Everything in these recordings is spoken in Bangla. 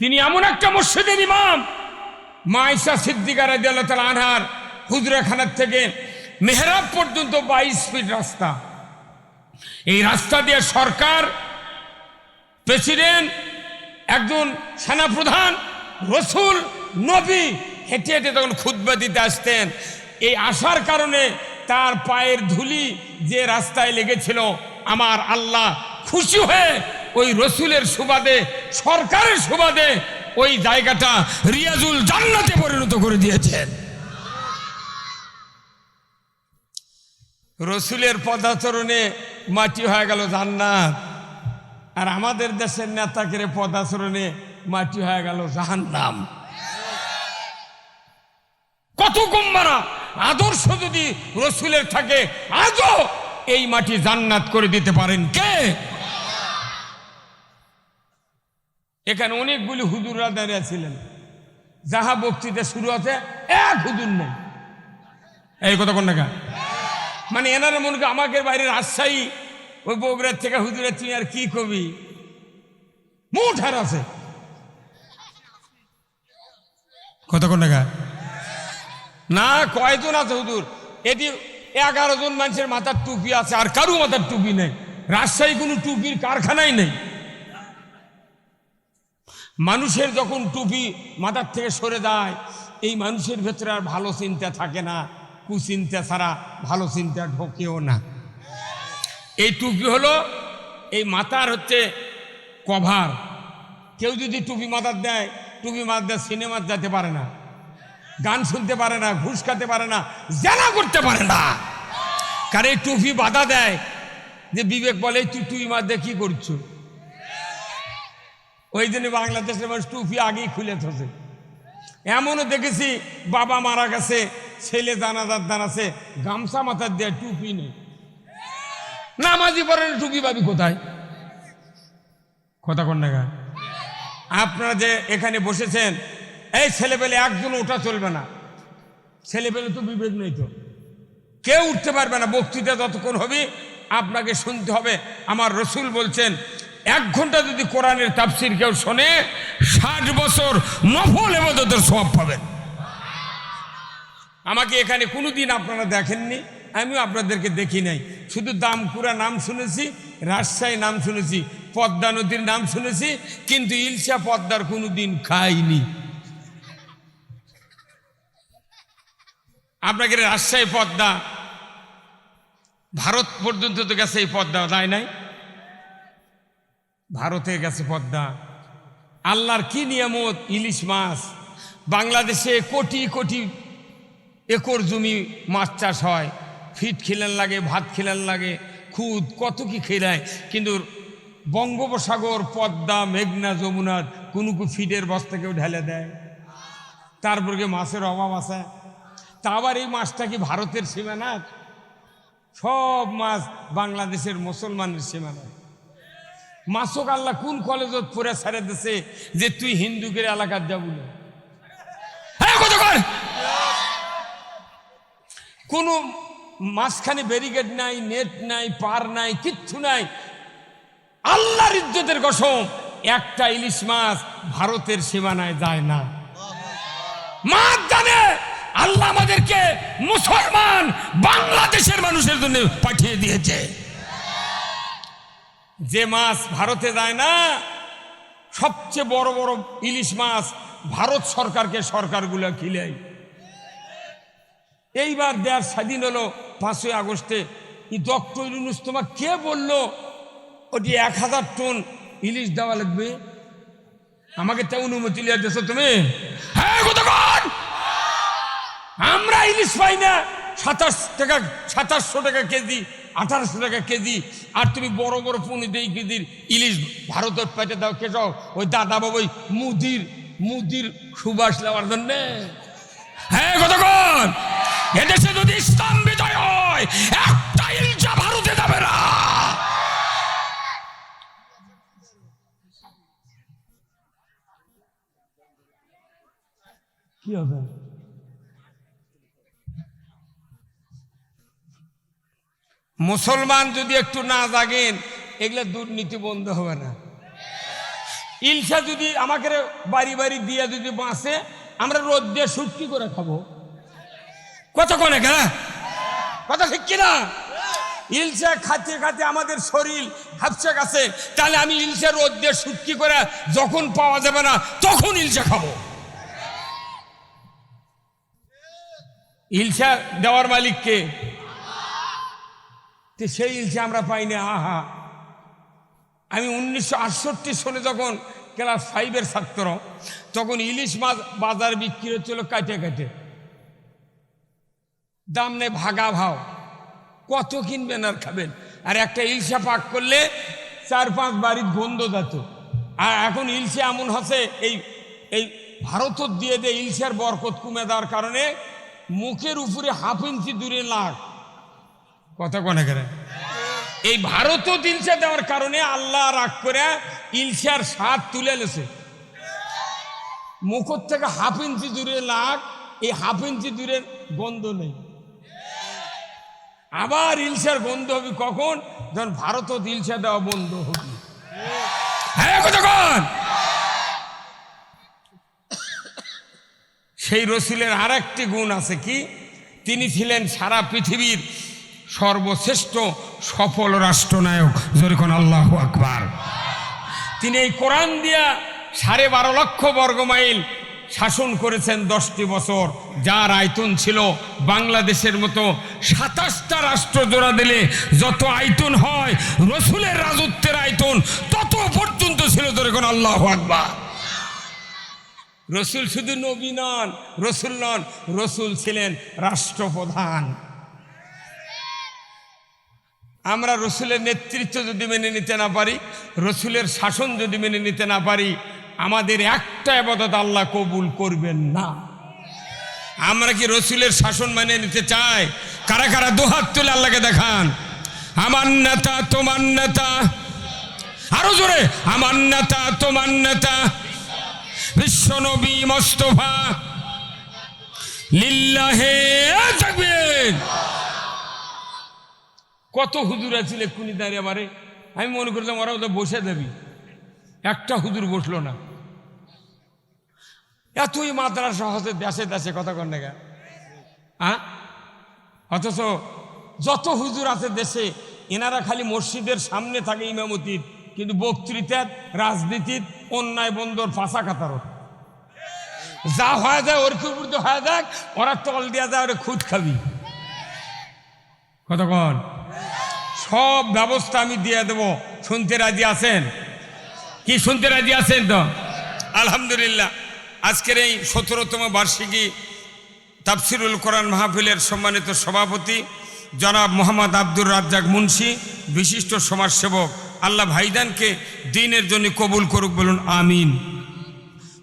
তিনি এমন একটা মসজিদের ইমাম, মা আয়েশা সিদ্দিকা রাদিয়াল্লাহু তাআলা আনহার হুজরাখানার থেকে মেহরাব পর্যন্ত 22 ফিট রাস্তা। এই রাস্তা দিয়ে সরকার, প্রেসিডেন্ট, একজন সেনাপ্রধান, রসুল, নবী হেঁটে হেঁটে তখন খুতবা দিতে আসতেন। এই আসার কারণে তার পায়ের ধুলি যে রাস্তায় লেগেছিল, আমার আল্লাহ খুশি হয়ে ওই রসুলের সুবাদে, সরকারের সুবাদে ওই জায়গাটা রিয়াজুল জান্নাতে পরিণত করে দিয়েছেন। রসুলের পদাচরণে মাটি হয়ে গেল জান্নাত, আর আমাদের দেশের নেতাকে পদাচরণে মাটি হয়ে গেল জাহান্নাম। কত গুম্মারা আদর্শ যদি রসুলের থাকে, আজও এই মাটি জান্নাত করে দিতে পারেন কে? এখানে অনেকগুলি হুজুররা দাঁড়িয়ে ছিলেন, যাহা বক্তৃতা শুরু হচ্ছে এক হুজুর নেই। এই কথা কোন টাকা মানে এনারা মনে করি আমাকে বাইরে রাজশাহী ওই বগুড়ার থেকে হুজুরের তুই আর কি কবি, মুঠার আছে কথা কোন টাকা না। কয়জন আছে হুজুর? এটি 11 জন মানুষের মাথার টুপি আছে, আর কারো মাথার টুপি নেই। রাজশাহী কোনো টুপির কারখানাই নেই। মানুষের যখন টুপি মাথার থেকে সরে যায়, এই মানুষের ভেতরে আর ভালো চিন্তা থাকে না, কুচিন্তা ছাড়া ভালো চিন্তা ঢোকেও না। এই টুপি হলো এই মাথার হচ্ছে কভার। কেউ যদি টুপি মাথার দেয়, টুপি মাথার দেয়, সিনেমার যেতে পারে না, গান শুনতে পারে না, ঘুষ খেতে পারে না, জেনা করতে পারে না। কারণ এই টুপি বাধা দেয়, যে বিবেক বলে তুই টুপি মাথায় কি করছো। ওই জন্য বাংলাদেশের মানুষ টুপি আগেই খুলে থাকে। এমনও দেখেছি বাবা মারা গেছে, ছেলে জানাজার দান আছে, গামছা মাথার দেয়, টুপি নেই, নামাজি পড়েন, টুপি পাবি কোথায়? কথা কোন না। আপনারা যে এখানে বসেছেন, এই ছেলেপেলে একজন ওটা চলবে না। ছেলেপেলে তো বিবেক নেই, তো কেউ উঠতে পারবে না। বক্তৃতা যতক্ষণ হবে আপনাকে শুনতে হবে। আমার রসুল বলছেন, 1 ঘন্টা যদি কোরআনের তাফসির কেউ শোনে, 60 বছর নফল ইবাদতের সওয়াব পাবেন। আমাকে এখানে কোনোদিন আপনারা দেখেননি, আমিও আপনাদেরকে দেখি নাই। শুধু দামকুড়া নাম শুনেছি, রাজশাহী নাম শুনেছি, পদ্মা নদীর নাম শুনেছি, কিন্তু ইলশা পদ্মার কোনোদিন খাইনি। আপনাকে রাজশাহী পদ্মা ভারত পর্যন্ত তো গেছে, এই পদ্মা যায় নাই? ভারতে গেছে পদ্মা। আল্লাহর কি নিয়ামত! ইলিশ মাছ। বাংলাদেশে কোটি কোটি একর জমি মাছ চাষ হয়, ফিট খিলান লাগে, ভাত খিলান লাগে, খুদ কত কি খেলায়, কিন্তু বঙ্গোপসাগর, পদ্মা, মেঘনা, যমুনার কোনো ফিডের বস্তা কেউ ঢেলে দেয়? তারপরে মাছের অভাব আছে। তা আবার এই মাছটা কি ভারতের সীমানা? সব মাছ বাংলাদেশের মুসলমানের সীমানা। মাছক আল্লাহ কোন কলেজত পড়ে ছেড়ে দিছে যে তুই হিন্দুকের এলাকার যাবো না? কোন মাঝখানে ব্যারিকেড নাই, নেট নাই, পার নাই, কিচ্ছু নাই। আল্লাহর ইজ্জতের কসম, একটা ইলিশ মাছ ভারতের সীমানায় যায় না। মাছ জানে আল্লাহ আমাদেরকে মুসলমান বাংলাদেশের মানুষের জন্য পাঠিয়ে দিয়েছে। যে মাছ ভারতে যায় না, সবচেয়ে বড় বড় ইলিশ মাছ ভারত সরকারকে সরকারগুলো খিলায়। এইবার দেশ স্বাধীন হলো 5ই আগস্টে। ডক্টর ইউনূস তোমার কে বললো ওটি 1000 টন ইলিশ দেওয়া লাগবে? আমাকে তা অনুমতি লিয়ে দিয়েছো তুমি? হ্যাঁ, কতক্ষণ আমরা ইলিশ পাই না 2700 টাকা কেজি, 1800 টাকা কেজি, আর তুমি বড় বড় 15 কেজির ইলিশ ভারতের পেটে দাও। কে যাও? ওই দাদা বাবুই মুদির সুবাস নেওয়ার জন্যে। হ্যাঁ, কতক্ষণ এদেশে যদি ইসলাম বিজয় হয়, একটা ইলজা ভারতে যাবে না। কি হবে? মুসলমান যদি একটু না জাগেন, এগুলো দুর্নীতি বন্ধ হবে না। ইলশা যদি আমাকে বাড়ি বাড়ি দিয়ে যদি বাঁচে, আমরা রোদ দিয়ে শুটকি করে খাবো। কত কোনে কেন কথা ঠিক কিনা? ইলশা খাতে খাতে আমাদের শরীর হাফসে গেছে, তাহলে আমি ইলশা রোদ দিয়ে শুটকি করে যখন পাওয়া যাবে না তখন ইলশা খাবো। ইলশা দেওয়ার মালিককে, সেই ইলশা আমরা পাইনি। আহা, আমি 1968 সালে যখন ক্লাস 5-এর ছাত্র, তখন ইলিশ মাছ বাজার বিক্রি হচ্ছিল কাটে কাটে, দাম নেই ভাগা ভাও। কত কিনবেন আর খাবেন? আর একটা ইলশা পাক করলে 4-5 বাড়ির গন্ধ যেত। আর এখন ইলশা এমন হচ্ছে, এই ভারতত দিয়ে দেয় ইলশার বরকত কমে দেওয়ার কারণে মুখের উপরে 1/2 ইঞ্চি দূরে লাগ। কথা কনে করে এই ভারতত ইলশা দেওয়ার কারণে আল্লাহ রাগ করে ইলশার স্বাদ তুলে লেছে। মুখর থেকে 1/2 ইঞ্চি দূরে লাগ, এই 1/2 ইঞ্চি দূরে গন্ধ নেই। আবার ইলশার গন্ধ হবে কখন? যখন ভারতত ইলশা দেওয়া বন্ধ হবে। হ্যাঁ কতক্ষণ? সেই রসুলের আর একটি গুণ আছে কি? তিনি ছিলেন সারা পৃথিবীর সর্বশ্রেষ্ঠ সফল রাষ্ট্রনায়ক। যেরকম আল্লাহু আকবার। তিনি এই কোরআন দিয়া 12.5 লক্ষ বর্গমাইল শাসন করেছেন 10টি বছর, যার আয়তন ছিল বাংলাদেশের মতো 27টা রাষ্ট্র জোড়া দিলে যত আয়তন হয়, রসুলের রাজত্বের আয়তন তত পর্যন্ত ছিল। যেরকম আল্লাহু আকবার। রসুল শুধু নবী নন, রসুল নন, রসুল ছিলেন রাষ্ট্রপ্রধান। আমরা রসুলের নেতৃত্ব যদি মেনে নিতে না পারি, রসুলের শাসন যদি মেনে নিতে না পারি, আমাদের একটা ইবাদত আল্লাহ কবুল করবেন না। আমরা কি রসুলের শাসন মেনে নিতে চাই? কারা কারা দুহাত তুলে আল্লাহকে দেখান। আমার নেতা তোমার নেতা, আরো জোরে, আমার নেতা তোমার নেতা বিশ্বনবী মুস্তাফা লিল্লাহে তাকবীর। কত হুজুর আছিল এক্ষুনি দাঁড়িয়ে আমারে, আমি মনে করলাম ওরা ওদের বসে দেবি, একটা হুজুর বসলো না। এতই মাদ্রাসা হচ্ছে দেশে দেশে, কথা কন না? হ্যাঁ, অথচ যত হুজুর আছে দেশে, এনারা খালি মসজিদের সামনে থাকে ইমামতির, কিন্তু বক্তৃতার, রাজনীতির, অন্যায় বন্দর, ফাঁসা কাতার যা হয়ে যায় ওর উপর হয়ে যাক, ওরা তল দেওয়া যায়, ওরা খুদ খাবি। কতক্ষণ? সব ব্যবস্থা আমি দিয়ে দেবো। শুনতে রাজি আছেন কি? শুনতে রাজি আছেন তো? আলহামদুলিল্লাহ। আজকের এই 17তম বার্ষিকী তাফসিরুল কোরআন মাহফিলের সম্মানিত সভাপতি জনাব মোহাম্মদ আব্দুর রাজ্জাক মুন্সি, বিশিষ্ট সমাজসেবক, আল্লাহ ভাইজানকে দ্বীনের জন্য কবুল করুক, বলুন আমিন।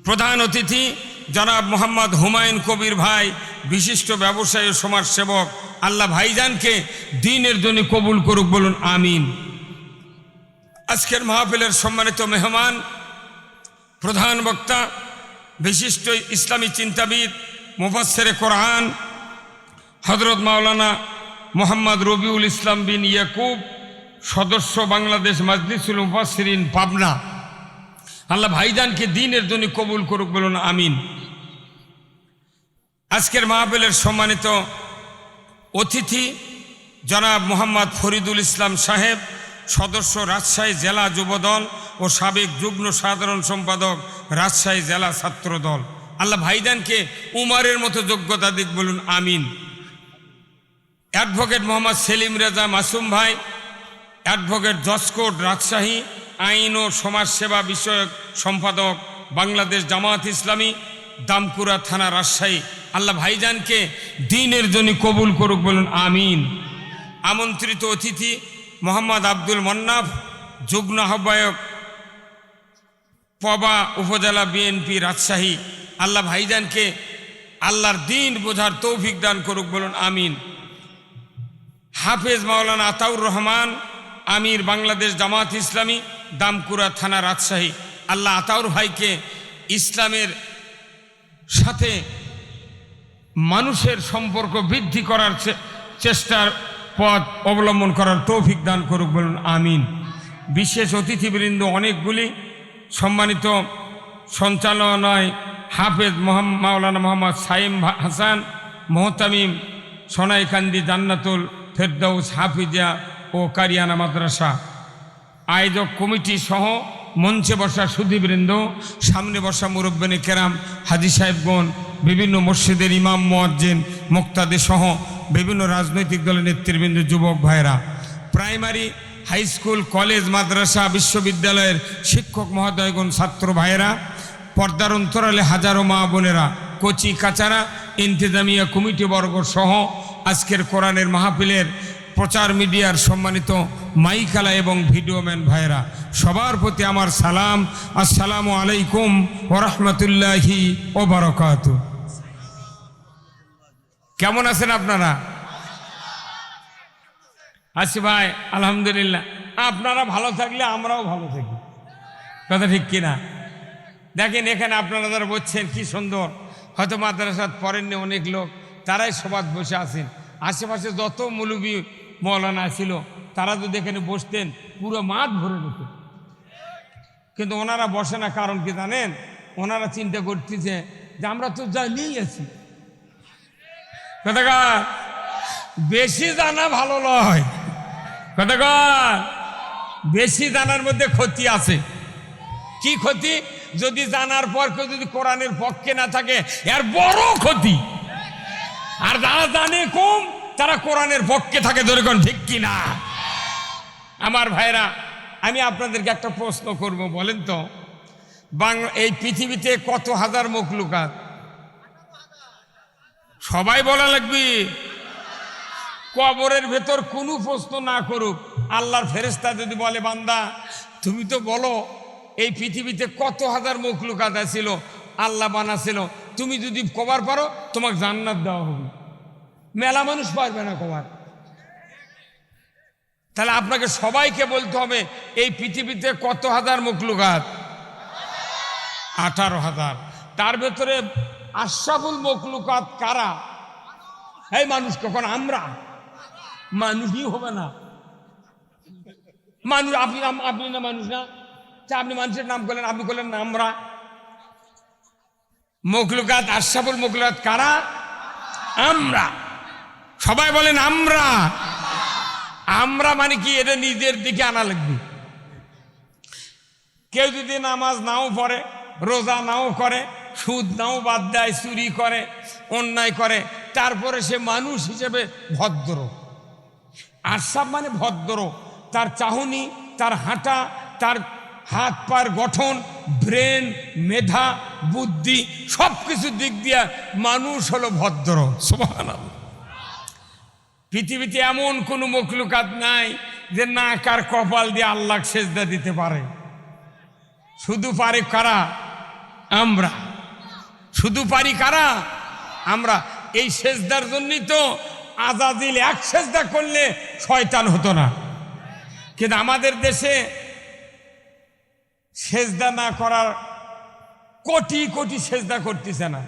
প্রধান অতিথি জনাব মোহাম্মদ হুমায়ুন কবির ভাই, বিশিষ্ট ব্যবসায়ী ও সমাজসেবক, আল্লাহ ভাইজানকে দ্বীনের জন্য কবুল করুক, বলুন আমিন। আজকের মাহফিলের সম্মানিত মেহমান, প্রধান বক্তা, বিশিষ্ট ইসলামী চিন্তাবিদ, মুফাসসিরে কোরআন হযরত মাওলানা মোহাম্মদ রবিউল ইসলাম বিন ইয়াকুব, সদস্য বাংলাদেশ মাজলিসুল মুফাসসিরিন পাবনা, আল্লাহ ভাইজানকে দ্বীনের জন্য কবুল করুক, বলুন আমিন। আজকের মাহফিলের সম্মানিত অতিথি জনাব মোহাম্মদ ফরিদুল ইসলাম সাহেব, সদস্য রাজশাহী জেলা যুবদল ও সাবেক যুগ্ম সাধারণ সম্পাদক রাজশাহী জেলা ছাত্র দল, আল্লাহ ভাইজানকে উমারের মতো যোগ্যতা দিক, বলুন আমিন। অ্যাডভোকেট মোহাম্মদ সেলিম রেজা মাসুম ভাই, অ্যাডভোকেট জজকোর্ট রাজশাহী, আইন ও সমাজসেবা বিষয়ক সম্পাদক বাংলাদেশ জামায়াত ইসলামী, দামকুড়া থানা রাজশাহী, আল্লাহ ভাইজানকে দ্বীনের জন্য কবুল করুক, বলুন আমিন। আমন্ত্রিত অতিথি মোহাম্মদ আব্দুল মন্নাফ, যুগ্ম আহ্বায়ক পবা উপজেলা বিএনপি রাজশাহী, আল্লাহ ভাইজানকে আল্লাহর দ্বীন বোঝার তৌফিক দান করুক, বলুন আমিন। হাফেজ মাওলানা আতাউর রহমান, আমির বাংলাদেশ জামায়াত ইসলামী, দামকুড়া থানা রাজশাহী, আল্লাহ আতাউর ভাইকে ইসলামের সাথে মানুষের সম্পর্ক বৃদ্ধি করার চেষ্টার পথ অবলম্বন করার তৌফিক দান করুক, বলুন আমিন। বিশেষ অতিথিবৃন্দ অনেকগুলি, সম্মানিত সঞ্চালনায় হাফেজ মাওলানা মোহাম্মদ সাইম হাসান মোহতামিম সোনাইকান্দি জান্নাতুল ফেরদাউস হাফিজিয়া ও কারিয়ানা মাদ্রাসা, আয়োজক কমিটি সহ মঞ্চে বসা সুধীবৃন্দ, সামনে বসা মুরব্বিনে কেরাম, হাজী সাহেবগণ, বিভিন্ন মসজিদের ইমাম মুয়াজ্জিন মুক্তাদি সহ বিভিন্ন রাজনৈতিক দলের নেতৃবৃন্দ, যুবক ভাইরা, প্রাইমারি, হাই স্কুল, কলেজ, মাদ্রাসা, বিশ্ববিদ্যালয়ের শিক্ষক মহোদয়গণ, ছাত্র ভাইয়েরা, পর্দার অন্তরালে হাজারো মা বোনেরা, কচি কাচারা, ইন্তেজামিয়া কমিটি বর্গ সহ আজকের কোরআনের মাহফিলের প্রচার মিডিয়ার সম্মানিত মাইকালা এবং ভিডিওম্যান ভাইয়েরা, সবার প্রতি আমার সালাম। আসসালামু আলাইকুম ওয়া রাহমাতুল্লাহি ওয়া বারাকাতুহু। কেমন আছেন আপনারা? আছি ভাই, আলহামদুলিল্লাহ। আপনারা ভালো থাকলে আমরাও ভালো থাকি, কথা ঠিক কিনা? দেখেন এখানে আপনারা যারা বলছেন কি সুন্দর, হয়তো মাদ্রাসাত পড়েননি অনেক লোক, তারাই সবাদ বসে আছেন। আশেপাশে যত মৌলবী মৌলানা ছিল তারা যদি এখানে বসতেন পুরো মাঠ ভরে নিত, কিন্তু ওনারা বসে না। কারণ কি জানেন? ওনারা চিন্তা করতেছে যে আমরা তো জানিই আছি। কথাকার বেশি জানা ভালো নয়, কথাকার বেশি জানার মধ্যে ক্ষতি আছে। কি ক্ষতি? যদি জানার পর কেউ যদি কোরআনের পক্ষে না থাকে এর বড় ক্ষতি। আর যারা জানে কম তারা কোরআনের পক্ষে থাকে, ধরে কোন ঠিক কিনা? আমার ভাইরা, আমি আপনাদেরকে একটা প্রশ্ন করব, বলেন তো এই পৃথিবীতে কত হাজার মখলুকাত? সবাই বলা লাগবে। কবরের ভেতর কোনো প্রশ্ন না করুক, আল্লাহর ফেরেশতা যদি বলে বান্দা তুমি তো বলো এই পৃথিবীতে কত হাজার মখলুকাত ছিল, আল্লাহ বানাছিল, তুমি যদি কবার পারো তোমাকে জান্নাত দেওয়া হবে। মেলা মানুষ পারবে না কবার। তাহলে আপনাকে সবাইকে বলতে হবে এই পৃথিবীতে কত হাজার মখলুকাত? 18,000। তার ভেতরে আশরাফুল মখলুকাত কারা? এই মানুষ। কখন? আমরা। মানুষই হবে না মানুষ। আপনি না মানুষ না? আপনি মানুষের নাম করলেন, আপনি করলেন না আমরা। মখলুকাত, আশরাফুল মখলুকাত কারা? আমরা। সবাই বলেন আমরা। আমরা মানে কি? এটা নিজের দিকে আনা লাগবে। কেউ যদি নামাজ নাও পড়ে, রোজা নাও করে, সুদ নাও বাদ দেয়, চুরি করে, অন্যায় করে, তারপরে সে মানুষ হিসেবে ভদ্র। আশরাফ মানে ভদ্র। তার চাহনি, তার হাঁটা, তার হাত পায়ের গঠন, ব্রেন, মেধা, বুদ্ধি, সব কিছুর দিক দিয়ে মানুষ হলো ভদ্র। সুবহানাল্লাহ। পৃথিবীতে এমন কোনো মখলুকাত নাই যে না কার কপাল দিয়ে আল্লাহ সেজদা দিতে পারে। শুধু পারে কারা? আমরা। শুধু পারি কারা? আমরা। এই সেজদার জন্যই তো আজাজিল এক সেজদা করলে শয়তান হতো না। কিন্তু আমাদের দেশে সেজদা না করার কোটি কোটি সেজদা করতেছে না।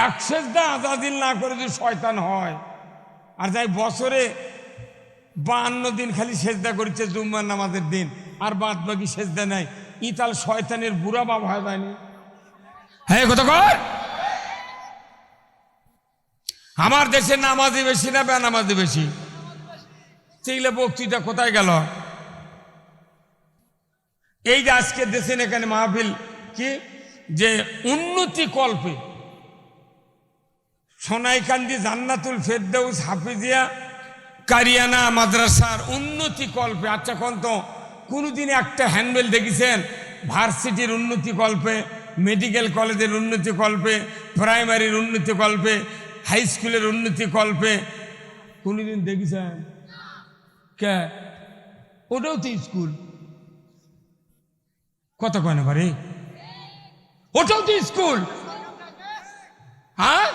এক সেজদা আজাদিল না করে যদি শয়তান হয়, আর যাই বছরে 52 দিন খালি সেজদা করেছে জুম্মার নামাজের দিন, আর বাদ বাকি সেজদা নাই, ইতাল শয়তানের বুড়া বাপ হয় যায়নি? হ্যাঁ কত কর? আমার দেশে নামাজি বেশি না বেনামাজি বেশি? সেগুলো বক্তৃতা কোথায় গেল? এই যে আজকে দেশের এখানে মাহফিল কি যে উন্নতি কল্পে সোনাইকান্দি জান্নাতুল ফেরদাউস হাফিজিয়া কারিয়ানা মাদ্রাসার উন্নতি কল্পে। আচ্ছা কোন তো কোনোদিন একটা হ্যান্ডবেল দেখেছেন ভার্সিটির উন্নতি কল্পে, মেডিকেল কলেজের উন্নতি কল্পে, প্রাইমারির উন্নতি কল্পে, হাই স্কুলের উন্নতি কল্পে কোনোদিন দেখেছেন? কে? ওটাও তো স্কুল। কত কয় না ভারে? ওটাও তো স্কুল। হ্যাঁ,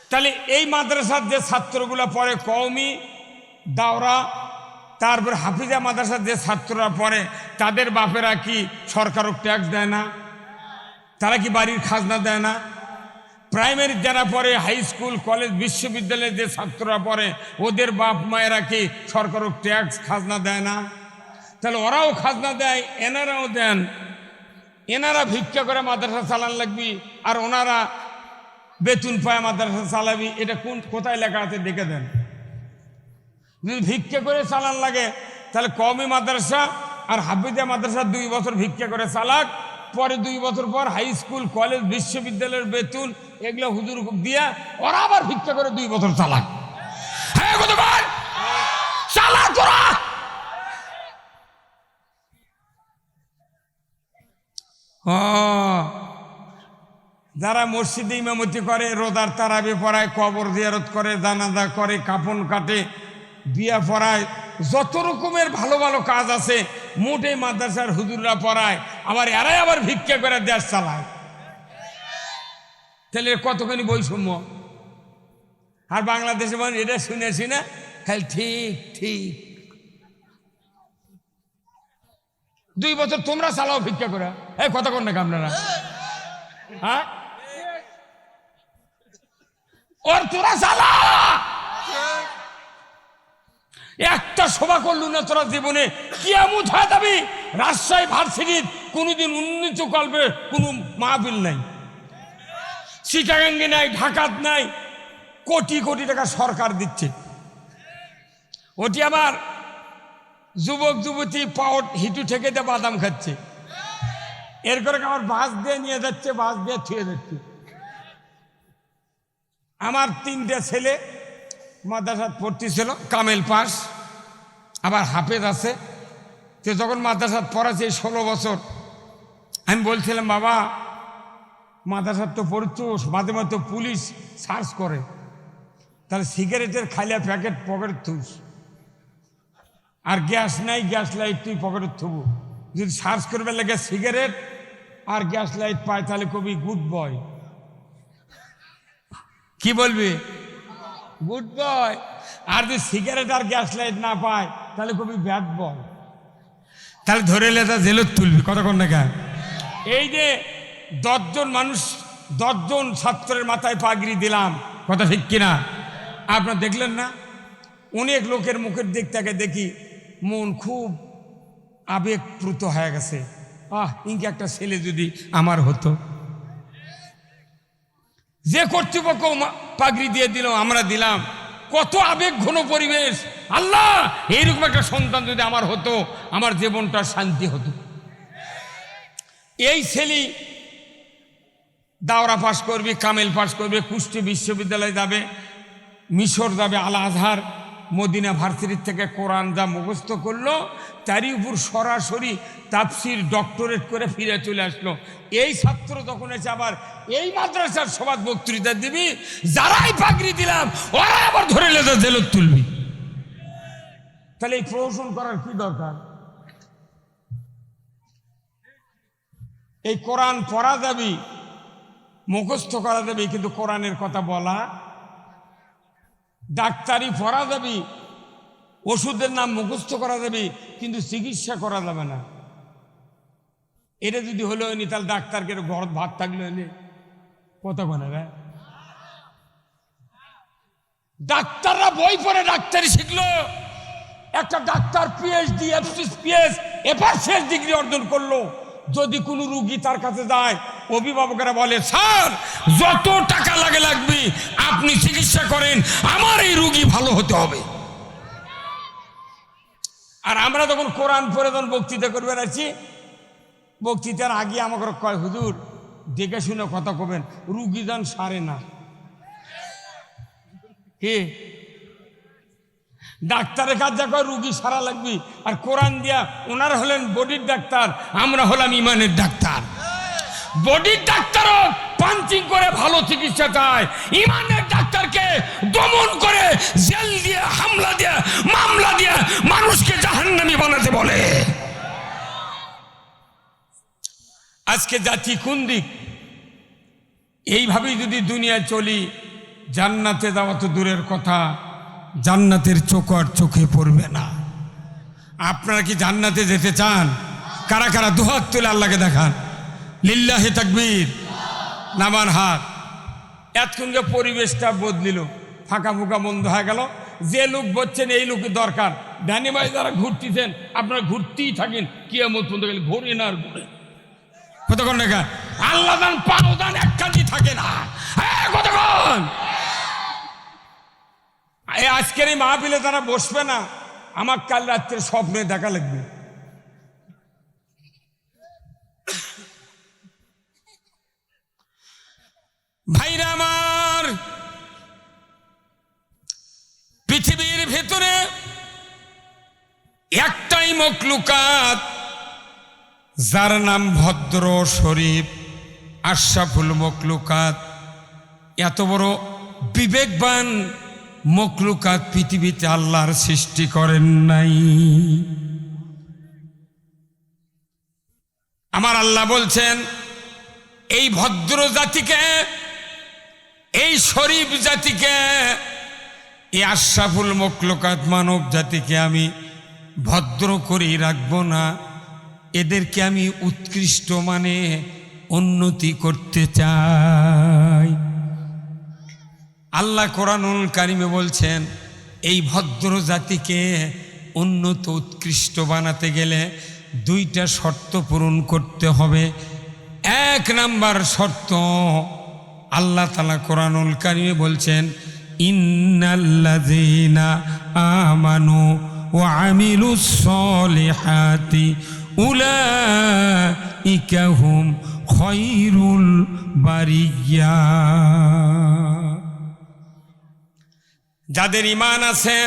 তাহলে এই মাদ্রাসার যে ছাত্রগুলো পড়ে কওমি, দাওরা, তারপর হাফিজা মাদ্রাসার যে ছাত্ররা পড়ে তাদের বাপেরা কি সরকারও ট্যাক্স দেয় না? তারা কি বাড়ির খাজনা দেয় না? প্রাইমারি যারা পড়ে, হাই স্কুল, কলেজ, বিশ্ববিদ্যালয়ের যে ছাত্ররা পড়ে ওদের বাপ মায়েরা কি সরকারও ট্যাক্স খাজনা দেয় না? তাহলে ওরাও খাজনা দেয়, এনারাও দেন। এনারা ভিক্ষা করে মাদ্রাসা চালান লাগবি, আর ওনারা বেতন পায় মাদ্রাসা চালাবি। এটা কোথায় লেখা আছে দেখে দেন। যদি ভিক্ষা করে চালান লাগে তাহলে কওমি মাদ্রাসা আর হাফিজিয়া মাদ্রাসা 2 বছর ভিক্ষা করে চালাক, পরে 2 বছর পর হাই স্কুল, কলেজ, বিশ্ববিদ্যালয়ের বেতন এগুলো হুজুর দিয়া ওরা আবার ভিক্ষা করে 2 বছর চালাক। হ্যাঁ কতবার চালাক তোরা। যারা মসজিদে ইমামতি করে, রোজার তারাবি পড়ায়, কবর জিয়ারত করে, জানাজা করে, কাফন কাটে, বিয়া পড়ায়, যত রকমের ভালো ভালো কাজ আছে মোটে মাদ্রাসার হুজুররা পড়ায়, আবার এরাই আবার ভিক্ষা করে দেশ চালায়। তাহলে কতখানি বৈষম্য। আর বাংলাদেশে মানে এটা শুনেছি না, খালি ঠিক ঠিক। 2 বছর তোমরা চালাও ভিক্ষা করে, এই কথা কন নাকি আপনারা? হ্যাঁ ওর তোরা চালা। একটা সভা করলু না তোরা জীবনে, কিয়ামত হয়ে যাবি। রাজশাহী ভার্সিটির কোনোদিন উন্নীত কল্পে কোনো মাহফিল নাই, চিটাগাঙ্গে নাই, ঢাকাত নাই। কোটি কোটি টাকা সরকার দিচ্ছে, ওটি আবার যুবক যুবতী পাওয়ার হিটু থেকে দিয়ে বাদাম খাচ্ছে। এর করে আমার বাস দিয়ে নিয়ে যাচ্ছে, বাস দিয়ে থুয়ে যাচ্ছে। আমার 3টে ছেলে মাদ্রাসা ভর্তি ছিল, কামেল পাস, আবার হাফেজ আছে। তো যখন মাদ্রাসাত পড়াচ্ছে 16 বছর, আমি বলছিলাম বাবা মাদ্রাসাত তো পড়ছো, মাঝে মাঝে তো পুলিশ সার্চ করে, তাহলে সিগারেটের খাইলা প্যাকেট পকেটে থুস, আর গ্যাস নাই, গ্যাস লাইট তুই পকেটে থুবো। যদি সার্চ করবে লাগে সিগারেট আর গ্যাস লাইট পায় তাহলে কবি গুড বয়। কি বলবি? Good boy. আর যদি সিগারেট আর গ্যাস লাইট না পায় তাহলে কবি ব্যাড বয়। তাহলে ধরে লেতা জেলত তুলবি, কতক্ষণ না কেন? এই যে 10 জন মানুষ, 10 জন ছাত্রের মাথায় পাগড়ি দিলাম, কথা ঠিক কিনা? আপনারা দেখলেন না? অনেক লোকের মুখের দিক থেকে দেখি মন খুব আবেগপ্রুত হয়ে গেছে। ইনকে একটা ছেলে যদি আমার হতো। যে কর্তৃপক্ষ পাগড়ি দিয়ে দিল, আমরা দিলাম, কত আবেগ ঘন পরিবেশ। আল্লাহ এইরকম একটা সন্তান যদি আমার হতো, আমার জীবনটা শান্তি হতো। এই ছেলে দাওরা পাস করবে, কামেল পাস করবে, কুষ্টি বিশ্ববিদ্যালয়ে যাবে, মিশর যাবে, আল আজহার, মদিনা ভার্সিটির থেকে কোরআন যা মুখস্থ করলো তারই উপর সরাসরি তাফসির ডক্টরেট করে ফিরে চলে আসলো। এই ছাত্র যখন এসে আবার এই মাদ্রাসার সভাত বক্তৃতা দিবি, যারাই পাগড়ি দিলাম ওরা আবার ধরে লেজা জেলত তুলবি। তাহলে এই প্রহসন করার কি দরকার? এই কোরআন পড়া যাবি, মুখস্থ করা যাবে, কিন্তু কোরআনের কথা বলা। ডাক্তারি পড়া যাবি, ওষুধের নাম মুখস্থ করা যাবে, কিন্তু চিকিৎসা করা যাবে না। এটা যদি হলো নি তাহলে ডাক্তারকে ঘর ভাত থাকলো এনে কত বলে রে? ডাক্তাররা বই পড়ে ডাক্তারি শিখলো। একটা doctor PhD, FCS, FRCS degree অর্জন করলো। যদি কোনো রুগী তার কাছে যায়, অভিভাবকেরা বলে স্যার যত টাকা লাগে লাগবে আপনি চিকিৎসা করেন, আমার এই রুগী ভালো হতে হবে। আর আমরা যখন কোরআন পড়ে যখন বক্তৃতা করবে আছি, বক্তৃতার আগে আমাকে কয় হুজুর দেখে শুনে কথা কবেন, রুগী যান সারে না। কে ডাক্তারের কাজ যা কয় রুগী সারা লাগবে, আর কোরআন দিয়া ওনারা হলেন বডির ডাক্তার, আমরা হলাম ইমানের ডাক্তার। বডির ডাক্তারও পাঞ্চিং করে ভালো চিকিৎসা চায়, ইমানের ডাক্তারকে দমন করে জেল দিয়ে, হামলা দিয়ে, মামলা দিয়ে মানুষকে জাহান্নামী বানাতে বলে। আজকে জাতি কোন দিক? এইভাবেই যদি দুনিয়ায় চলি, জান্নাতে যাওয়া তো দূরের কথা, জান্নাতের চোখ আর চোখে পড়বে না। আপনারা কি জান্নাতে যেতে চান? কারা কারা দুহাত তুলে আল্লাহকে দেখান, লিল্লাহি তাকবীর, নামান হাত। এতক্ষণকে পরিবেশটা বদলিল, ফাঁকা ফুঁকা বন্ধ হয়ে গেল। যে লোক বলছেন এই লোকের দরকার, ধানি ভাই যারা ঘুরতেছেন আপনারা ঘুরতেই থাকেন, কিয়ামত পর্যন্ত গেলে ঘুরে না আর ঘুরে কতক্ষণ দেখা আল্লাহ দান পাও দান এক কাজই থাকে না। কতক্ষণ এই আজকের এই মাহফিলে তারা বসবে না, আমার কাল রাত্রে স্বপ্নে দেখা লাগবে। ভাইরা আমার, পৃথিবীর ভেতরে একটাই মখলুকাত যার নাম ভদ্র শরীফ, আশরাফুল মখলুকাত। এত বড় বিবেকবান মখলুকাত পৃথিবীতে আল্লাহর সৃষ্টি করেন নাই। আমার আল্লাহ বলছেন এই ভদ্র জাতিকে, এই শরীফ জাতিকে, এই আশরাফুল মখলুকাত মানব জাতিকে আমি ভদ্র করেই রাখবো না, এদেরকে আমি উৎকৃষ্ট মানে উন্নতি করতে চাই। আল্লাহ কোরআনুল কারিমে বলছেন এই ভদ্র জাতিকে উন্নত উৎকৃষ্ট বানাতে গেলে দুইটা শর্ত পূরণ করতে হবে। এক নাম্বার শর্ত, আল্লাহ তাআলা কোরআনুল কারিমে বলছেন ইন্নাল্লাযীনা আমানু ওয়া আমিলুস সলিহাতি উলাইকা হুম খায়রুল বারিয়া। যাদের ঈমান আছে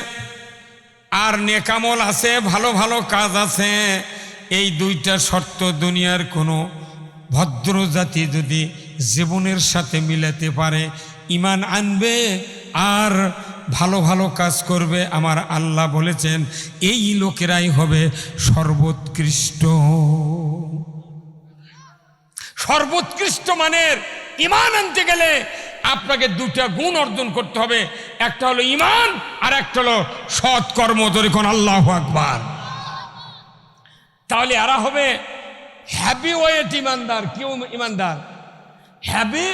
আর নেকামল আছে, ভালো ভালো কাজ আছে, এই দুইটা শর্ত দুনিয়ার কোনো ভদ্র জাতি যদি জীবনের সাথে মিলাতে পারে, ঈমান আনবে আর ভালো ভালো কাজ করবে, আমার আল্লাহ বলেছেন এই লোকেরাই হবে সর্বোৎকৃষ্ট। সর্বোৎকৃষ্ট মানের ঈমান আনতে গেলে আপনাকে দুটা গুণ অর্জন করতে হবে, একটা হলো ঈমান আর একটা হলো সৎ কর্ম। তরিকন আল্লাহু আকবার। তাহলে এরা হবে হ্যাভি ওয়েট ইমানদার। কেউ ইমানদার হ্যাভি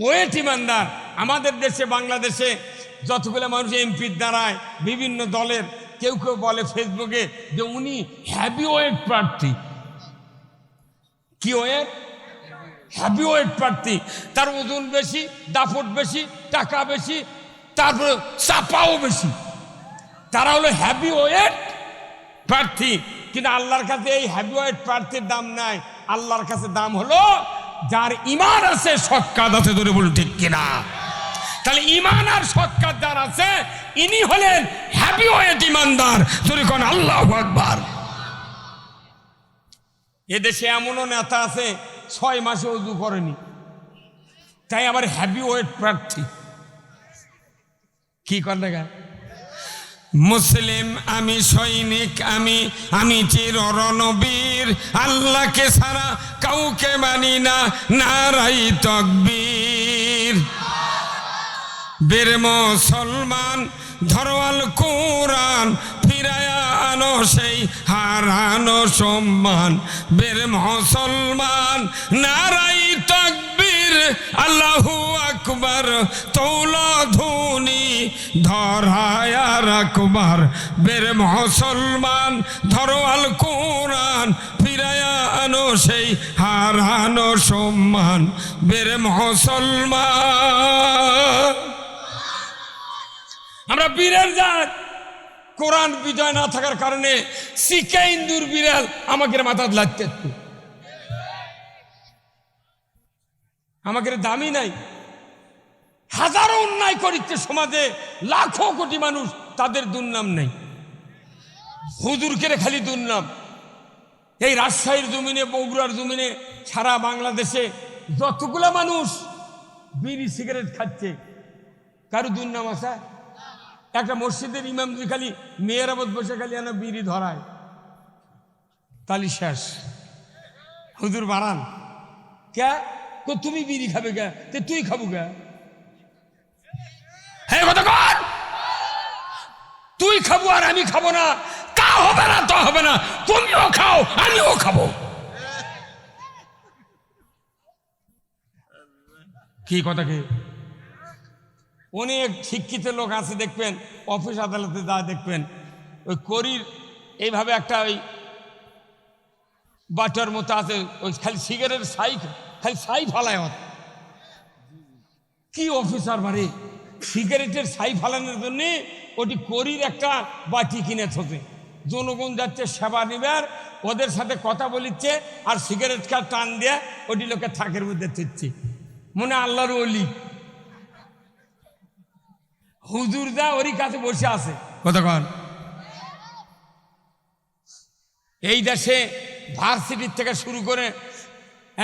ওয়েট ইমানদার। আমাদের দেশে বাংলাদেশে যতগুলো মানুষ এমপির দ্বারায় বিভিন্ন দলের, কেউ কেউ বলে ফেসবুকে যে উনি হ্যাভি ওয়েট প্রার্থী। কি ওয়েট? হ্যাভি ওয়েট প্রার্থী। তার ওজন বেশি, দাপট বেশি, টাকা বেশি, তারপরে চাপাও বেশি। তারা হলো হ্যাভি ওয়েট প্রার্থী। কিন্তু আল্লাহর কাছে এই হ্যাভি ওয়েট প্রার্থীর দাম নাই। আল্লাহর কাছে দাম হলো যার ঈমান আছে, সৎ কাজ আছে। ধরে বলুন ঠিক কিনা? তাহলে ঈমান আর সৎ কাজ যার আছে, ইনি হলেন হ্যাভি ওয়েট ইমানদার। ধরে কোন আল্লাহু আকবার। এদেশে এমনও নেতা আছে 6 মাসে ওযু করেনি, তাই আবার হ্যাভি ওয়েট প্রার্থী। কি করে গা? মুসলিম আমি, সৈনিক আমি, আমি চির রণবীর, আল্লাহকে ছাড়া কাউকে মানি না, নারাই তাকবীর। বীর মুসলমান ধরওয়াল কোরআন, ফিরায়া আনো সেই হারানো সম্মান। বীর মুসলমান নারাই তাকবীর, আল্লাহু আকবার, তৌলা ধুনি ধরায়া রাখবার। বীর মুসলমান ধরওয়াল কোরআন, ফিরায়া আনো সেই হারানো সম্মান। বীর মুসলমান আমরা বীরের জাত। কোরআন বিজয় না থাকার কারণে শিখে ইন্দুর বিড়াল আমাকে মাথা লাগতে, আমাকে দামি নাই। হাজারো অন্যায় করিচ্ছে সমাজে, লাখো কোটি মানুষ, তাদের দুর্নাম নেই। হুজুরকে খালি দুর্নাম। এই রাজশাহীর জমিনে, বগুড়ার জমিনে, সারা বাংলাদেশে যতগুলা মানুষ বিড়ি সিগারেট খাচ্ছে, কারো দুর্নাম আছে? একটা মসজিদের ইমাম যদি খালি মেয়েরাবত বসে খালি এনে বিড়ি ধরায়, তালি শেষ। হুজুর বাড়ান কে? তুমি বিড়ি খাবে কে? তুই খাবো কে? হ্যাঁ কথা কর। তুই খাবো আর আমি খাবো না, তা হবে না, তা হবে না। তুমিও খাও, আমিও খাবো। কি কথা? কি অনেক শিক্ষিত লোক আছে দেখবেন, অফিস আদালতে যা দেখবেন ওই করির এইভাবে একটা ওই বাটার মতো আছে, ওই খালি সিগারেট খালি ছাই ফালায়। কি অফিসার বাড়ি সিগারেটের ছাই ফালানোর জন্য ওটি করির একটা বাটি কিনে থাকে, জনগণ যাচ্ছে সেবা নিবার, ওদের সাথে কথা বলিচ্ছে আর সিগারেট খা টান দিয়ে ওটি লোকের থাকের মধ্যে থুচ্ছে, মনে আল্লাহর ওলি। হুজুর দা ওরই কাছে বসে আছে কতক্ষণ। এই দেশে ভার্সিটির থেকে শুরু করে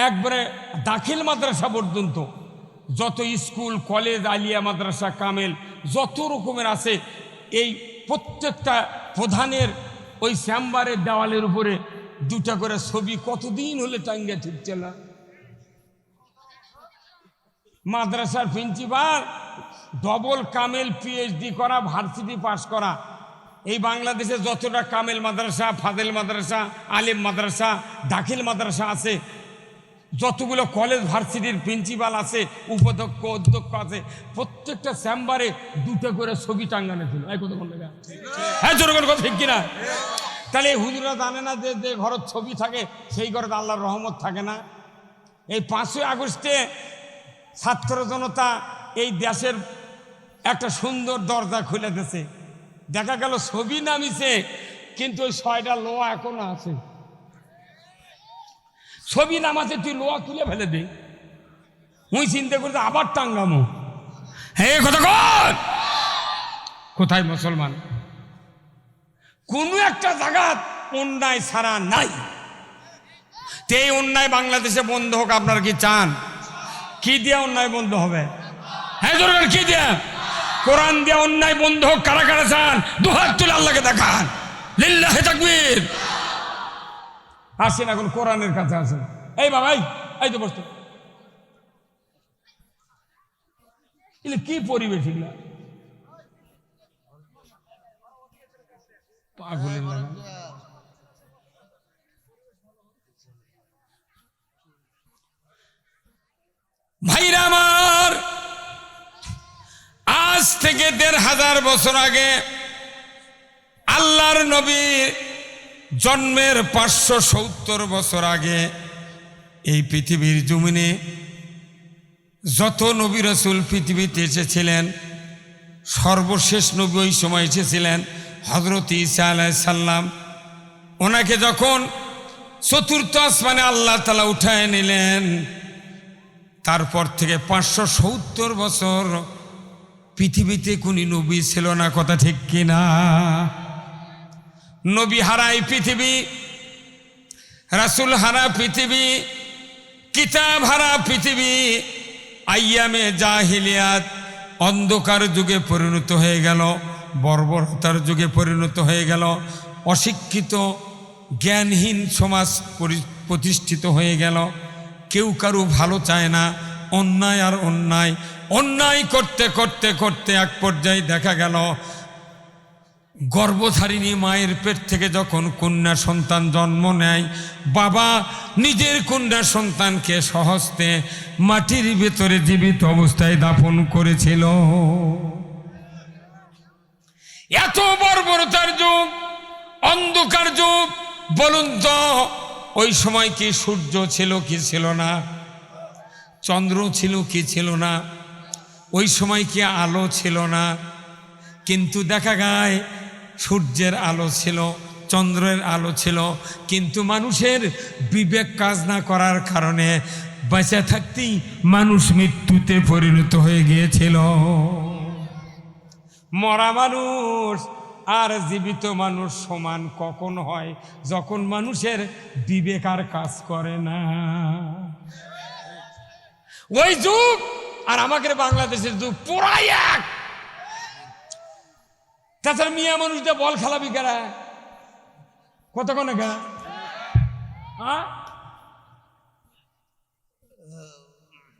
একবারে দাখিল মাদ্রাসা পর্যন্ত যত স্কুল কলেজ আলিয়া মাদ্রাসা কামেল যত রকমের আছে, এই প্রত্যেকটা প্রধানের ওই চেম্বারের দেওয়ালের উপরে দুটা করে ছবি কতদিন হলে টাঙ্গে ঠিকছে না। মাদ্রাসার প্রিন্সিপাল ডবল কামেল পিএইচডি করা, ভার্সিটি পাস করা। এই বাংলাদেশে যতটা কামেল মাদ্রাসা, ফাদেল মাদ্রাসা, আলেম মাদ্রাসা, দাখিল মাদ্রাসা আছে, যতগুলো কলেজ ভার্সিটির প্রিন্সিপাল আছে, উপাধ্যক্ষ অধ্যক্ষ আছে, প্রত্যেকটা চেম্বারে দুটো করে ছবি টাঙ্গানো ছিল। এই কতক্ষণ লেগে হ্যাঁ জোরগণ কথা ঠিক কিনা? তাহলে হুজুরা জানে না যে ঘরের ছবি থাকে সেই ঘরে আল্লাহর রহমত থাকে না। এই 5ই আগস্টে ছাত্র জনতা এই দেশের একটা সুন্দর দরজা খুলে দিয়েছে, দেখা গেল ছবি নামিছে কিন্তু ওই 6টা লোহা এখনো আছে। ছবি নামাতে তুই লোহা তুলে ফেলে দে, মুই চিন্তা করতে আবার টাঙ্গামো। হ্যাঁ কথা কোথায় মুসলমান? কোনো একটা জায়গা অন্যায় ছাড়া নাই। এই অন্যায় বাংলাদেশে বন্ধ হোক আপনারা কি চান? কি দিয়ে অন্যায় বন্ধ হবে? হ্যাঁ জোরে কি দিয়ে? কোরআন দিয়ে অন্যায় বন্ধ হোক। কারা কারা চান? দুহাত তুলে আল্লাহকে দেখান, লিল্লাহি তাকবীর। আসেন এখন কোরআনের কাছে আসেন। এই বাবাই এই তো বসতে, কি পরিবেশ এগুলা পাগলের লাগা। ভাইরা আমার, আজ থেকে 1500 বছর আগে আল্লাহর নবী জন্মের 570 বছর আগে এই পৃথিবীর জমিনে যত নবী রাসূল পৃথিবীতে এসেছিলেন, সর্বশেষ নবী ওই সময় এসেছিলেন হযরত ঈসা আলাইহিস সালাম। ওনাকে যখন 4র্থ আসমানে আল্লাহ তাআলা উঠায় নিলেন, তারপর থেকে 570 বছর পৃথিবীতে কোনো নবী ছিল না। কথা ঠিক কিনা? নবী হারাই পৃথিবী, রাসূল হারা পৃথিবী, কিতাব হারা পৃথিবী, আইয়ামে জাহিলিয়াত অন্ধকার যুগে পরিণত হয়ে গেল, বর্বরতার যুগে পরিণত হয়ে গেল, অশিক্ষিত জ্ঞানহীন সমাজ প্রতিষ্ঠিত হয়ে গেল। কেউ কারো ভালো চায় না, অন্যায় আর অন্যায়, অন্যায় করতে করতে করতে এক পর্যায়ে দেখা গেল গর্ভধারিণী মায়ের পেট থেকে যখন কন্যা সন্তান জন্ম নেয়, বাবা নিজের কন্যা সন্তানকে স্বহস্তে মাটির ভেতরে জীবিত অবস্থায় দাফন করেছিল। এত বর্বরতার যুগ, অন্ধকার যুগ। বলুন তো ওই সময় কি সূর্য ছিল কি ছিল না? চন্দ্র ছিল কি ছিল না? ওই সময় কি আলো ছিল না? কিন্তু দেখা যায় সূর্যের আলো ছিল, চন্দ্রের আলো ছিল, কিন্তু মানুষের বিবেক কাজ না করার কারণে বেঁচে থাকতেই মানুষ মৃত্যুতে পরিণত হয়ে গিয়েছিল। মরা মানুষ আর জীবিত মানুষ সমান কখন হয়? যখন মানুষের বিবেক আর কাজ করে না। ওই যুগ আর আমাদের বাংলাদেশের যুগ পুরাই এক। তাছাড়া মিয়া মানুষটা বল খেলাবি কারা? কতক্ষণে গা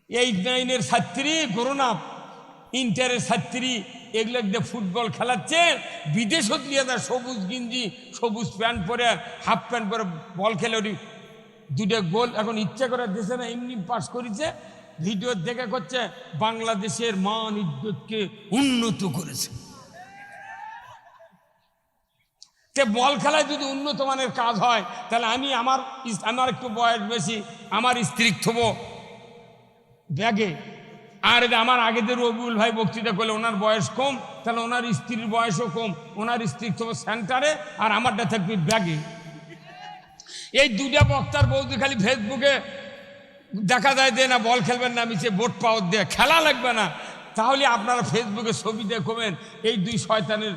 8, 9-এর ছাত্রী, করোনা ইন্টারের ছাত্রী, এগুলো দিয়ে ফুটবল খেলাচ্ছে। বিদেশত নিয়ে তার সবুজ গিঞ্জি সবুজ প্যান্ট পরে, হাফ প্যান্ট পরে বল খেলে ওটি 2টা গোল এখন ইচ্ছা করে দিয়েছে না, এমনি পাস করেছে, ভিডিও দেখে করছে বাংলাদেশের মান ইজ্জতকে উন্নত করেছে। বল খেলায় যদি উন্নত মানের কাজ হয় তাহলে আমি আমার একটু বয়স বেশি, আমার স্ত্রী থবো ব্যাগে, আর আমার আগে যে রবিউল ভাই বক্তৃতা করলে ওনার বয়স কম, তাহলে ওনার স্ত্রীর বয়সও কম, ওনার স্ত্রী থবো সেন্টারে আর আমারটা থাকবে ব্যাগে। এই দুটা বক্তার বৌদি খালি ফেসবুকে দেখা যায় যে না বল খেলবেন না, আমি সে ভোট পাওয়ার দিয়ে খেলা লাগবে না, তাহলে আপনারা ফেসবুকে ছবি দেখবেন এই দুই শয়তানের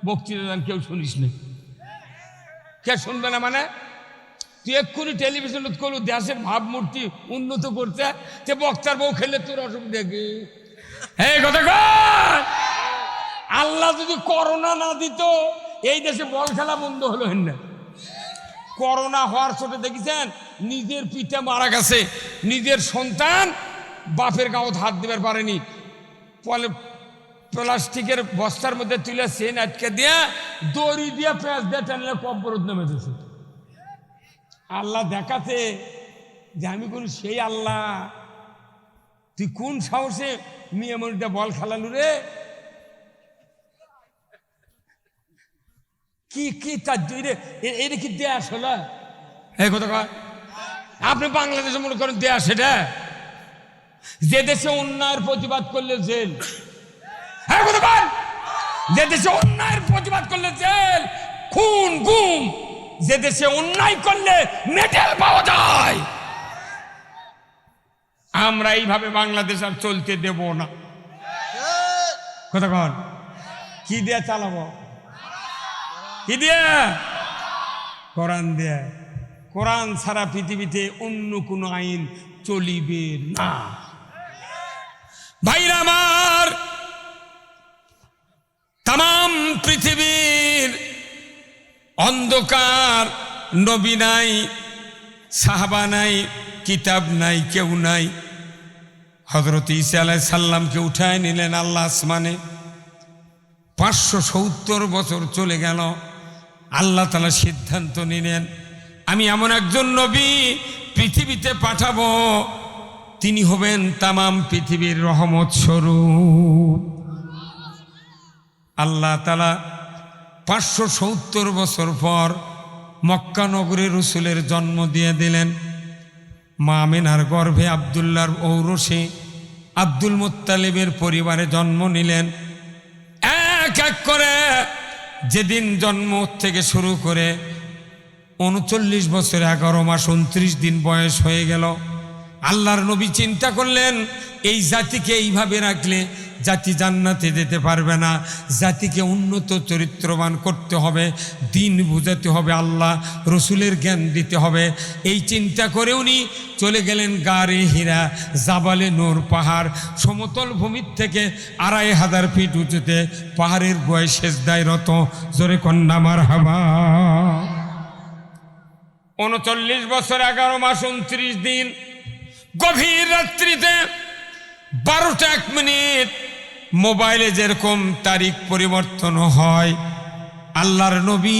বক্তৃতা কেউ শুনিস না। কে শুনবে না মানে? তুই এক্ষুনি টেলিভিশন করলু দেশের ভাবমূর্তি উন্নত করতে, যে বক্তার বউ খেলে তোর অসুবিধা কি? এই কথা কর, আল্লাহ যদি করোনা না দিত এই দেশে বল খেলা বন্ধ হলো না। করোনা হওয়ার ছোটে দেখেছেন নিজের পিতা মারা গেছে, নিজের সন্তান বাপের গাঁত হাত দিবার পারেনি, ফলে প্লাস্টিকের বস্তার মধ্যে তুলে চেন আটকে দিয়ে দড়ি দিয়ে পেঁয়াজ দিয়ে টানলে কবরত নেমে দিয়েছে। আল্লাহ দেখাতে যে আমি কোন সেই আল্লাহ, তুই কোন সাহসে মেয়ে মনিটা বল খেলালু রে? কি কি তার রে এটা কি দেশ হলো? এই কথা কয়, আপনি বাংলাদেশে মনে করেন দেশ এটা? যে দেশে অন্যায়ের প্রতিবাদ করলে জেল, যে দেশে অন্যায়ের প্রতিবাদ করলে জেল, খুন গুম, যে দেশে অন্যায় করলে মেডেল পাওয়া যায়। আমরা এইভাবে বাংলাদেশ আর চলতে দেব না। কথা কন, কি দিয়ে চালাবো? কি দিয়ে? কোরআন দিয়ে। কোরআন ছাড়া পৃথিবীতে অন্য কোনো আইন চলিবে না। ভাইরা আমার, তাম পৃথিবীর অন্ধকার, নবী নাই, সাহাবা নাই, কিতাব নাই, কেউ নাই। হযরত ঈসা আলাইহিস সালামকে উঠায় নিলেন আল্লাহ আসমানে। 570 বছর চলে গেল, আল্লাহ তাআলা সিদ্ধান্ত নিলেন আমি এমন একজন নবী পৃথিবীতে পাঠাবো, তিনি হবেন তাম পৃথিবীর রহমত স্বরূপ। আল্লাহ তাআলা 570 বছর পর মক্কা নগরে রসুলের জন্ম দিয়ে দিলেন। মা আমিনার গর্ভে আব্দুল্লাহর ঔরসে আব্দুল মুত্তালিবের পরিবারে জন্ম নিলেন। এক এক করে যেদিন জন্ম থেকে শুরু করে 39 বছর 11 মাস 29 দিন বয়স হয়ে গেল। আল্লাহর নবী চিন্তা করলেন এই জাতিকে এইভাবে রাখলে জাতি জান্নাতে যেতে পারবে না, জাতিকে উন্নত চরিত্রবান করতে হবে, দিন বুঝাতে হবে, আল্লাহ রসুলের জ্ঞান দিতে হবে। এই চিন্তা করে উনি চলে গেলেন গারে হীরা, জাবালে নূর পাহাড়, সমতল ভূমির থেকে 2500 ফিট উঁচুতে পাহাড়ের গোয়ায় সেজদায় রত। জোরে কন্যা মারহাবা। 39 বছর 11 মাস 29 দিন গভীর রাত্রিতে 12টা 1 মিনিট মোবাইলে যেরকম তারিখ পরিবর্তন হয়, আল্লাহর নবী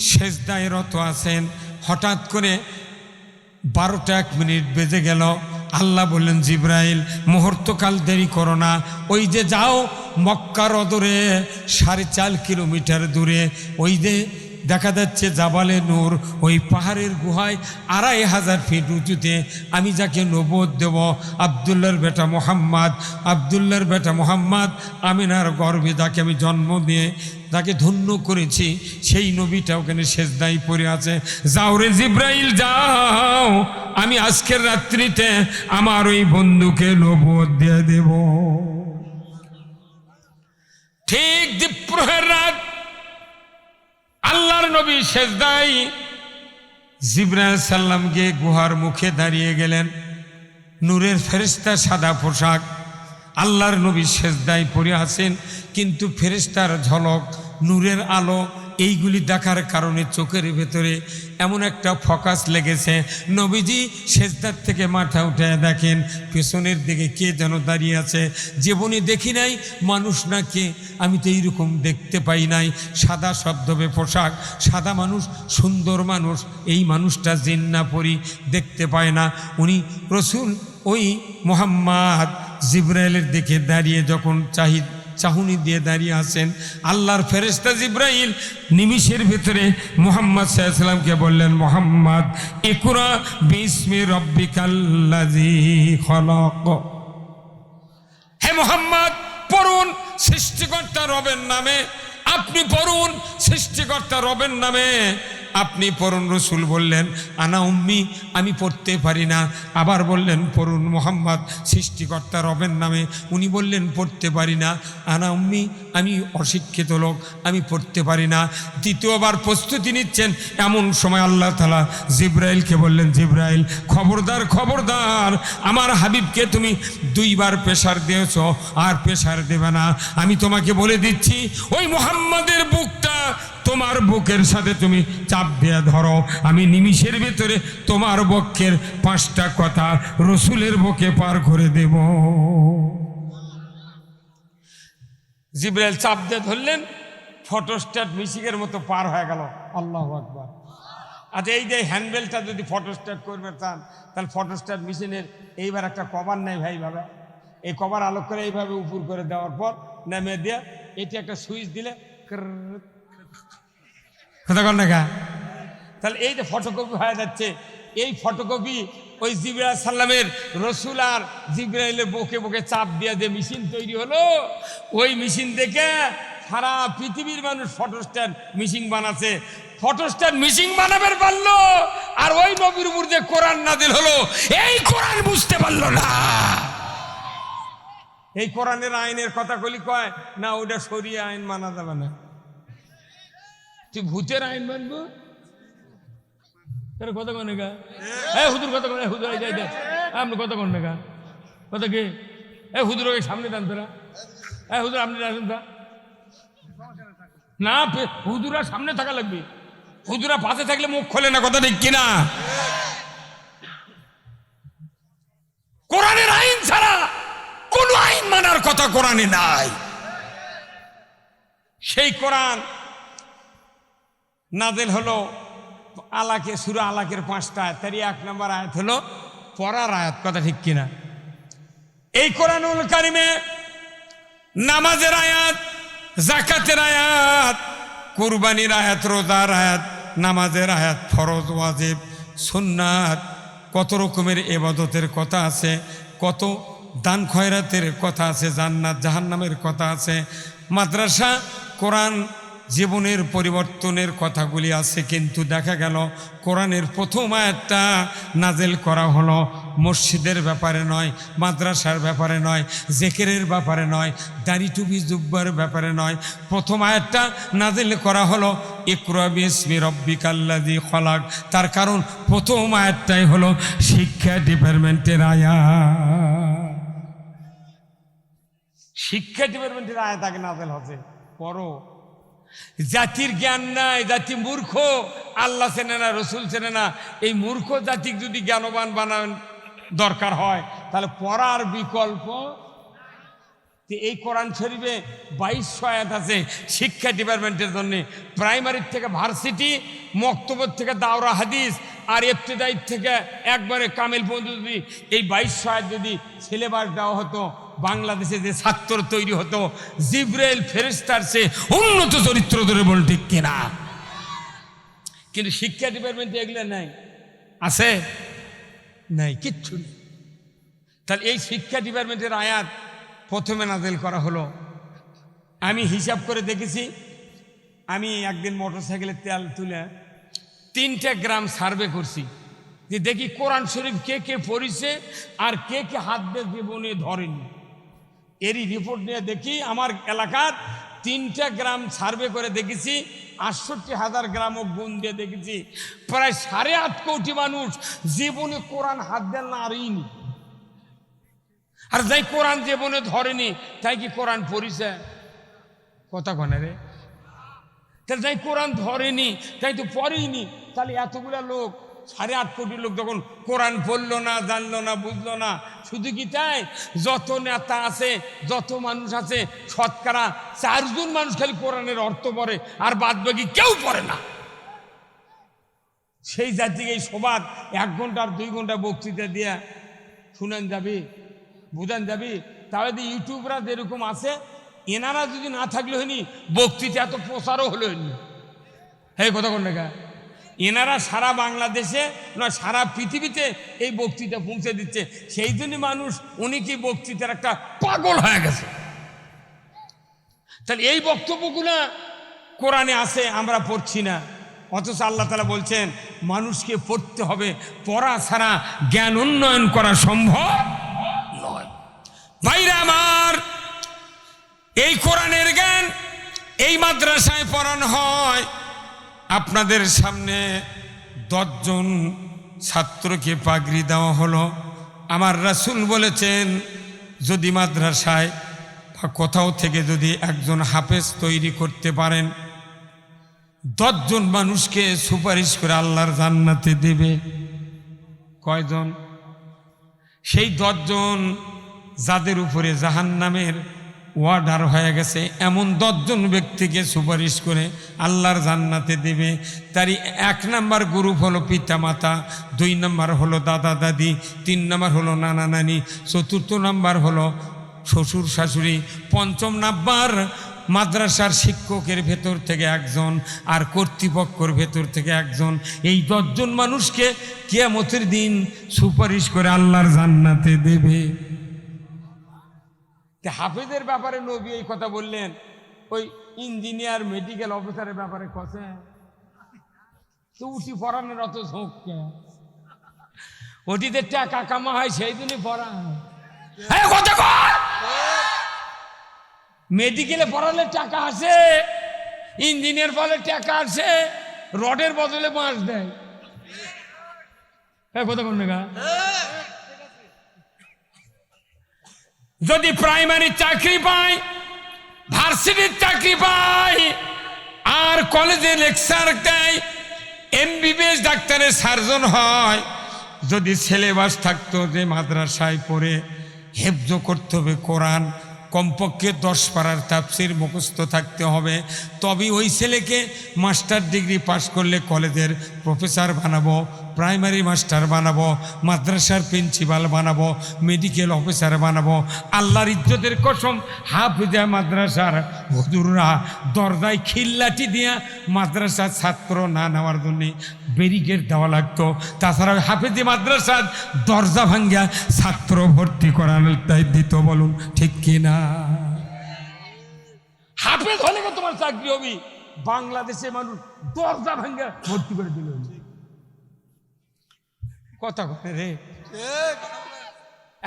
সেজদায় রত আছেন। হঠাৎ করে 12টা 1 মিনিট বেজে গেল। আল্লাহ বললেন জিব্রাইল মুহূর্তকাল দেরি করো না, ওই যে যাও মক্কার অদূরে 4.5 কিলোমিটার দূরে ওই যে দেখা যাচ্ছে জাবালে নূর, ওই পাহাড়ের গুহায় 2500 ফিট উঁচুতে আমি যাকে নবুয়ত দেব, আব্দুল্লাহর বেটা মোহাম্মদ, আব্দুল্লাহর বেটা মোহাম্মদ আমিনার গর্ভে যাকে আমি জন্ম দিয়ে যাকে ধন্য করেছি, সেই নবীটা ওখানে সেজদায় পড়ে আছে। যাও রে জিব্রাইল যাও, আমি আজকের রাত্রিতে আমার ওই বন্ধুকে নবুয়ত দিয়ে দেব। ঠিক দ্বীপ্রহর রাত আল্লাহর নবী সেজদায়, জিবরাইল সাল্লামকে গুহার মুখে দাঁড়িয়ে গেলেন। নূরের ফেরেশতা, সাদা পোশাক, আল্লাহর নবী সেজদায় পড়ে আছেন, কিন্তু ফেরেশতার ঝলক, নূরের আলো এইগুলি দেখার কারণে চোখের ভেতরে এমন একটা ফোকাস লেগেছে। নবীজি সেজদার থেকে মাথা উঠে দেখেন পেছনের দিকে কে যেন দাঁড়িয়ে আছে। জীবনে দেখি নাই মানুষ না কে, আমি তো এইরকম দেখতে পাই নাই। সাদা শব্দবে পোশাক, সাদা মানুষ, সুন্দর মানুষ, এই মানুষটা জিন্না পরি দেখতে পায় না। উনি রসুল ওই মুহাম্মদ জিব্রাইলের দিকে দাঁড়িয়ে যখন চাহুনি দিয়ে দাঁড়িয়ে আছেন, আল্লাহর ফেরেশতা জিব্রাইল নিমিষের ভিতরে মুহাম্মদ সাল্লাল্লাহু আলাইহি সাল্লামকে বললেন, মুহাম্মদ ইকরা বিসমি রাব্বিকাল্লাযী খলাক। হে মুহাম্মদ, পড়ুন সৃষ্টিকর্তা রবের নামে, আপনি পড়ুন সৃষ্টিকর্তা রবের নামে, আপনি পড়ুন। রসুল বললেন, আনা উম্মি, আমি পড়তে পারি না। আবার বললেন, পড়ুন মুহাম্মদ সৃষ্টিকর্তা রবের নামে। উনি বললেন, পড়তে পারি না। আনা উম্মি, আমি অশিক্ষিত লোক, আমি পড়তে পারি না। দ্বিতীয়বার প্রস্তুতি নিচ্ছেন, এমন সময় আল্লাহ তাআলা জিব্রাইলকে বললেন, জিব্রাইল খবরদার খবরদার, আমার হাবিবকে তুমি 2 বার প্রেসার দিয়েছ, আর প্রেসার দেবে না। আমি তোমাকে বলে দিচ্ছি, ওই মুহাম্মাদের বুকটা তোমার বুকের সাথে তুমি চাপ দিয়ে ধরো, আমি নিমিষের ভিতরে তোমার বক্ষের 5টা কথা রসুলের বুকে পার করে দেব। জিব্রাইল চাপ দিয়ে ধরলেন, ফটোস্ট্যাট মিশিংয়ের মতো পার হয়ে গেল। আল্লাহু আকবার। আচ্ছা, এই যে হ্যান্ডবেলটা যদি ফটোস্ট্যাট করবে চান, তাহলে ফটোস্ট্যাট মেশিনের এইবার একটা কভার নেই ভাই, ভাবে এই কভার আলোক করে এইভাবে উপর করে দেওয়ার পর নেমে দিয়ে এটি একটা সুইচ দিলে কথা কর না গা, তাহলে এই যে ফটোকপি হয়ে যাচ্ছে। এই ফটোকপি ওই জিবরাইল সাল্লামের রসুল আর জিবরাইলের বুকে বুকে চাপ দিয়ে যে মেশিন তৈরি হলো, ওই মেশিন দেখে সারা পৃথিবীর মানুষ ফটোস্ট্যাট মেশিন বানাচ্ছে। ফটোস্ট্যাট মেশিন বানাবার পারলো, আর ওই নবীর উপর যে কোরআন নাজিল হলো, এই কোরআন বুঝতে পারলো না। এই কোরআনের আইনের কথা কলি কয় না, ওটা শরিয়া আইন মানা যাবে না। তুই ভূতের আইন মানবো? কথা কন গা, হুজুর কথা কন, হুজুর আপনি কথা কন না গা, কথা কি? হুজুর সামনে টান তোরা, হুজুর আপনি আসেন তা না, হুজুরা সামনে থাকা লাগবে, হুজুরা পাশে থাকলে মুখ খোলে না, কথা ঠিক কিনা? কোরআনের আইন ছাড়া কোন আইন মানার কথা কোরআনে নাই। সেই কোরআন নাজিল হলো আলাকে, সূরা আলাকের 5টা আয়াত, তারই 1 নম্বর আয়াত হলো পড়ার আয়াত, কথা ঠিক কিনা? এই কোরআনুল কারিমে নামাজের আয়াত, যাকাতের আয়াত, কুরবানির আয়াত, রোজার আয়াত, নামাজের আয়াত, ফরজ ওয়াজিব সুন্নাত, কত রকমের ইবাদতের কথা আছে, কত দান খয়রাতের কথা আছে, জান্নাত জাহান্নামের কথা আছে, মাদ্রাসা কোরআন জীবনের পরিবর্তনের কথাগুলি আছে। কিন্তু দেখা গেল কোরআনের প্রথম আয়াতটা নাজিল করা হলো মসজিদের ব্যাপারে নয়, মাদ্রাসার ব্যাপারে নয়, জিকিরের ব্যাপারে নয়, দাড়ি টুপি জুব্বার ব্যাপারে নয়। প্রথম আয়াতটা নাজিল করা হলো ইকরা বিসমি রাব্বিকাল্লাযী খলাক। তার কারণ প্রথম আয়াতটাই হলো শিক্ষা ডিপার্টমেন্টের আয়াত। শিক্ষা ডিপার্টমেন্টের আয়াত আগে নাজিল হচ্ছে। পড়ো, জাতির জ্ঞান নাই, জাতি মূর্খ, আল্লাহ চেনে না, রসুল চেনে না। এই মূর্খ জাতিকে যদি জ্ঞানবান বানান দরকার হয়, তাহলে পড়ার বিকল্প। এই কোরআন শরীফে 2200 আয়াত আছে শিক্ষা ডিপার্টমেন্টের জন্য। প্রাইমারির থেকে ভার্সিটি, মক্তবর থেকে দাওরা হাদিস, আর ইবতিদাই থেকে একবারে কামিল পর্যন্ত যদি এই 2200 আয়াত যদি সিলেবাস দেওয়া হতো, বাংলাদেশে যে ছাত্র তৈরি হতো জিব্রাইল ফেরেশতার চেয়ে উন্নত চরিত্র ধরে, বল ঠিক কিনা? কিন্তু শিক্ষা ডিপার্টমেন্টে এগুলো নাই, আছে নাই, কিচ্ছু নেই। তাহলে এই শিক্ষা ডিপার্টমেন্টের আয়াত প্রথমে নাজিল করা হলো। আমি হিসাব করে দেখেছি, আমি একদিন মোটরসাইকেলের তেল তুলে 3টা গ্রাম সার্ভে করছি, যে দেখি কোরআন শরীফ কে কে পড়িছে আর কে কে হাত দিয়ে জীবনে ধরেনি। এরই রিপোর্ট নিয়ে দেখি আমার এলাকার 3টা গ্রাম সার্ভে করে দেখেছি, 68,000 গ্রামও গুণ দিয়ে দেখেছি, প্রায় 8.5 কোটি মানুষ জীবনে কোরআন হাত দেন না আরইনি। আর যাই কোরআন জীবনে ধরেনি, তাই কি কোরআন পড়িছে? কথা কনে রে, তাহলে যাই কোরআন ধরেনি তাই তো পড়েইনি। তাহলে এতগুলা লোক, 8.5 কোটি লোক যখন কোরআন পড়লো না, জানলো না, বুঝলো না, শুধু কি তাই? যত নেতা আছে, যত মানুষ আছে, শতকরা 4 জন মানুষ খালি কোরআনের অর্থ পড়ে, আর বাদ বাকি কেউ পড়ে না। সেই জাতিকে এই সবাদ 1 ঘন্টা আর 2 ঘন্টা বক্তৃতা দিয়া শুনেন যাবি, বুঝান যাবি। তাহলে যদি ইউটিউবরা যেরকম আছে, এনারা যদি না থাকলে হয়নি বক্তৃতা এত প্রচারও হলো হয়নি। হ্যাঁ, কথা কোন দেখা, এনারা সারা বাংলাদেশে না সারা পৃথিবীতে এই বক্তৃতা পৌঁছে দিচ্ছে। সেই জন্যই মানুষ উনি কি বক্তৃতার একটা পাগল হয়ে গেছে। তাহলে এই বক্তব্যগুলো কোরআনে আছে, আমরা পড়ছি না। অথচ আল্লাহ তাআলা বলছেন মানুষকে পড়তে হবে, পড়া ছাড়া জ্ঞান উন্নয়ন করা সম্ভব নয়। ভাইরা আমার, এই কোরআনের জ্ঞান এই মাদ্রাসায় পড়ানো হয়। আপনাদের সামনে 10 জন ছাত্রকে পাগড়ি দেওয়া হলো। আমার রাসূল বলেছেন যদি মাদ্রাসায় বা কোথাও থেকে যদি একজন হাফেজ তৈরি করতে পারেন, 10 জন মানুষকে সুপারিশ করে আল্লাহর জান্নাতে দেবে। কয়জন? সেই 10 জন যাদের উপরে জাহান্নামের ওয়ার্ডার হয়ে গেছে, এমন 10 জন ব্যক্তিকে সুপারিশ করে আল্লাহর জান্নাতে দেবে। তারই 1 নাম্বার গ্রুপ হলো পিতা মাতা, 2 নাম্বার হলো দাদা দাদি, 3 নাম্বার হলো নানা নানি, 4র্থ নাম্বার হলো শ্বশুর শাশুড়ি, 5ম নাম্বার মাদ্রাসার শিক্ষকের ভেতর থেকে একজন আর কর্তৃপক্ষের ভেতর থেকে একজন। এই 10 জন মানুষকে কিয়ামতের দিন সুপারিশ করে আল্লাহর জান্নাতে দেবে। হাফেজের ব্যাপারে নবী এই কথা বললেন, ওই ইঞ্জিনিয়ার মেডিকেল অফিসারের ব্যাপারে কথা তো উঠি পড়ানোর অত ঝোঁক, ওটিতে টাকা কামা হয় সেই দিনই পড়া। মেডিকেলে পড়ালে টাকা আসে, ইঞ্জিনিয়ার পড়ালে টাকা আসে, রডের বদলে বাঁশ দেয়। কথা কোন না, যদি প্রাইমারি চাকরি পায়, ভার্সিটির চাকরি পায়, আর কলেজে লেকচার দেয়, MBBS ডাক্তারের সার্জন হয়, যদি সিলেবাস থাকতো যে মাদ্রাসায় পড়ে হেফজ করতে হবে কোরআন, কমপক্ষে 10 পারার তাফসীর মুখস্থ থাকতে হবে, তবে ওই ছেলেকে মাস্টার ডিগ্রি পাশ করলে কলেজের প্রফেসর বানাবো, প্রাইমারি মাস্টার বানাবো, মাদ্রাসার প্রিন্সিপাল বানাবো, মেডিকেল অফিসার বানাবো। আল্লাহর ইজ্জতের কসম, হাফিজা মাদ্রাসার হুজুররা দরজায় খিল্লাটি দিয়া মাদ্রাসার ছাত্র না নেওয়ার জন্য ব্যারিকেড দেওয়া লাগতো। তাছাড়া হাফিজি মাদ্রাসার দরজা ভাঙ্গা ছাত্র ভর্তি করানোর দায়িত্ব দিত। বলুন ঠিক কিনা? হাফেজ হলে তোমার চাকরি হবে, বাংলাদেশে মানুষ দরজা ভাঙ্গা ভর্তি করে দিল। কথা কথা রে,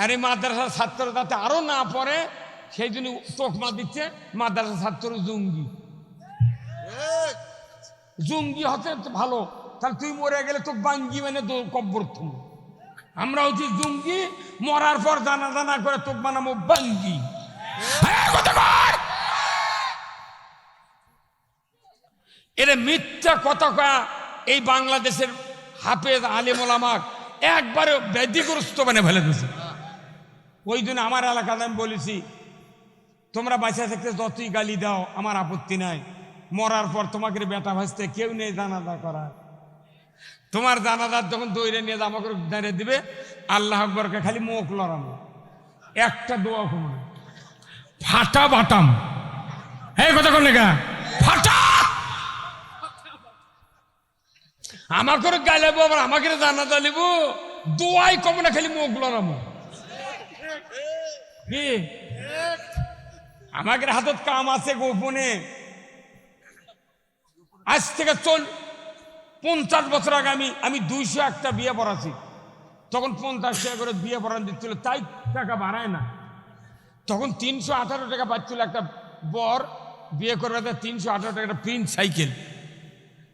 আরে মাদ্রাসার ছাত্র যাতে আরো না পড়ে সেই জন্য তোকমা দিচ্ছে মাদ্রাসার ছাত্র জঙ্গি। জঙ্গি হতে ভালো, তাহলে তুই মরে গেলে তো বাঙ্গি মানে কব্বর থম। আমরা হচ্ছি জঙ্গি, মরার পর জানা জানা করে তোক বানাবো বাঙ্গি। এটা মিথ্যা কথা কয়া এই বাংলাদেশের হাফেজ আলেম ওলামা একবারে ব্যাধিগ্রস্ত মানে ফেলে দিয়েছে। ওই জন্য আমার এলাকাতে আমি বলেছি, তোমরা বাঁচা থাকতে যতই গালি দাও আমার আপত্তি নাই, মরার পর তোমাকে বেটা ভাসতে কেউ নেই জানাজা করা। তোমার জানাজার যখন দৌড়ে নিয়ে আমাকে দাঁড়িয়ে দিবে, আল্লাহ আকবরকে খালি মুখ লড়ানো, একটা দোয়া কোনো ফাটা বাটাম। এই কথা কোন লেখা ফাটা, আমাকে গাইলাবো, আবার আমাকে জানাজা নিব, দোয়াই কম না, খালি মুখ লড়ামো। কি আমাদের হাতত কাম আছে গোপনে। আজ থেকে 50 বছর আগে আমি 201টা বিয়ে পড়াছি, তখন 50 টাকা করে বিয়ে পড়ান দিচ্ছিল, তাই টাকা বাড়ায় না। তখন 318 টাকা পাচ্ছিল একটা বর বিয়ে করবে, 318 টাকা একটা প্রিন্স সাইকেল।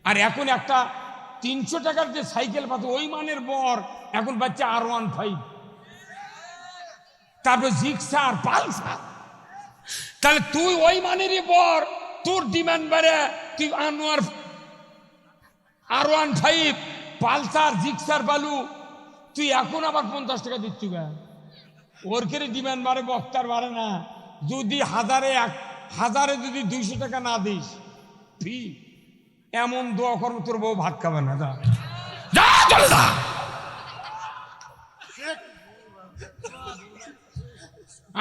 আর এখন একটা 300 টাকার যে সাইকেল পাচ্ছে ওই মানের বর এখন পাচ্ছে R15, তারপর জিক্সার পালসার। তাহলে তুই ওই মানেরই বর, তোর ডিমান্ড বাড়ে, তুই আনোয়ার R15 পালসার জিক্সার বালু, তুই এখন আবার 50 টাকা দিচ্ছি। ওর কেড়ে ডিমান্ড বাড়ে, বক্তার বাড়ে না। যদি হাজারে যদি 200 টাকা না দিস, এমন দোয়া কর্ম তোর বউ ভাত খাবে না। যা চলে যা।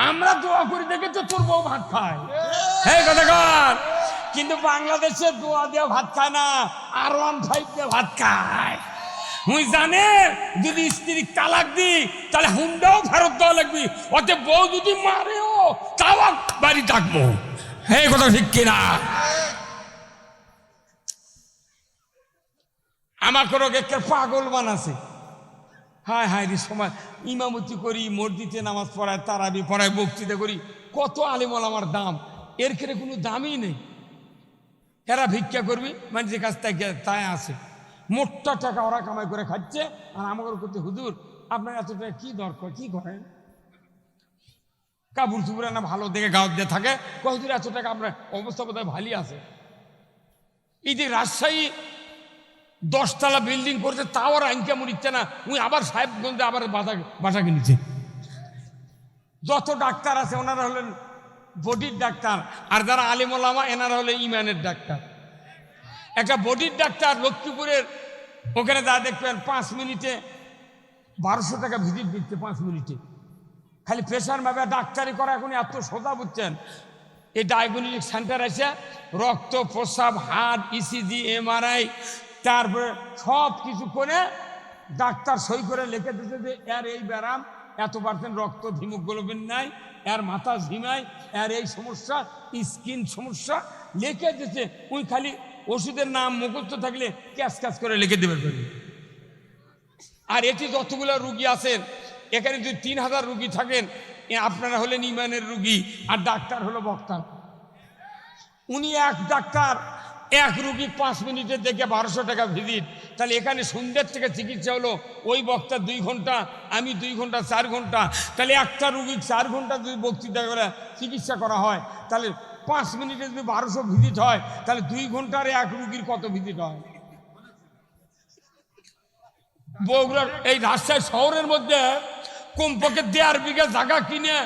আমরা দোয়া করি দেখে তো তোর বউ ভাত খায়, হ্যাঁ কথা কর। কিন্তু বাংলাদেশে দোয়া দিয়ে ভাত খায় না, R15 দিয়ে ভাত খায়। মুই জানে যদি স্ত্রী তালাক দি তাহলে হুন্ডাও ফেরত দেওয়া লাগবে, অত বউ যদি মারেও তাও বাড়ি থাকবো, হ্যাঁ কথা ঠিক কিনা? আমাকে রোগের পাগল বানাছে। হায় হায় রে, সময় ইমামতি করি, মসজিদে নামাজ পড়ায়, তারাবি পড়ায়, বক্তৃতা করি, কত আলেমল আমার দাম, এর ক্ষেত্রে কোনো দামই নেই। এরা ভিক্ষা করবি মানুষের কাছ থেকে, তাই আছে মোটা টাকা ওরা কামাই করে খাচ্ছে, আর আমাকে করতে হুজুর আপনার এত টাকা কি দরকার, কি করেন? কাপড় চুপড়ে না ভালো দেখে গাঁত দিয়ে থাকে, হুজুর এত টাকা আপনার অবস্থা বোধহয় ভালোই আছে। এই যে রাজশাহী 10 তলা বিল্ডিং করছে, তাও আর আইন কেমন ইচ্ছে না, উনি আবার সাহেবগঞ্জে আবার বাসা কিনেছে। যত ডাক্তার আছে ওনারা হলেন বডির ডাক্তার, আর যারা আলেম ওলামা এনারা হলে ইমানের ডাক্তার। একটা বডির ডাক্তার লক্ষ্মীপুরের ওখানে যা দেখবেন 5 মিনিটে 1200 টাকা ভিজিট দিচ্ছে, 5 মিনিটে। খালি প্রেশার ভাবে ডাক্তারি করা এখন এত সোজা, বুঝছেন? এই ডায়াগনস্টিক সেন্টার আছে, রক্ত, প্রস্রাব, হার্ট, ইসিজি, MRI, তারপরে সব কিছু করে ডাক্তার সই করে লিখে দিচ্ছে যে এর এই ব্যারাম, এত% রক্ত, হিমোগ্লোবিন নাই, এর মাথা ঝিমায়, এর এই সমস্যা, স্কিন সমস্যা লিখে দিচ্ছে। ওই খালি ওষুধের নাম মুখস্থ থাকলে ক্যাশ ক্যাশ করে লিখে দেবে। আর এটি যতগুলো রুগী আছেন, এখানে যদি 3000 রুগী থাকেন, আপনারা হলেন ইমানের রুগী, আর ডাক্তার হলো বক্তা। উনি এক ডাক্তার এক রুগী 5 মিনিটে দেখে 1200 টাকা ভিজিট। তাহলে এখানে সন্ধ্যের থেকে চিকিৎসা হলো, ওই বক্তা 2 ঘন্টা, আমি 2 ঘন্টা, 4 ঘন্টা। তাহলে একটা রুগীর 4 ঘন্টা যদি বক্তৃতা করে চিকিৎসা করা হয়, তাহলে 5 মিনিটে যদি 1200 ভিজিট হয়, তাহলে 2 ঘন্টার এক রুগীর কত ভিজিট হয়? বগুড়ার এই রাজশাহী শহরের মধ্যে কমপক্ষে 1.5 বিঘা জায়গা কিনে,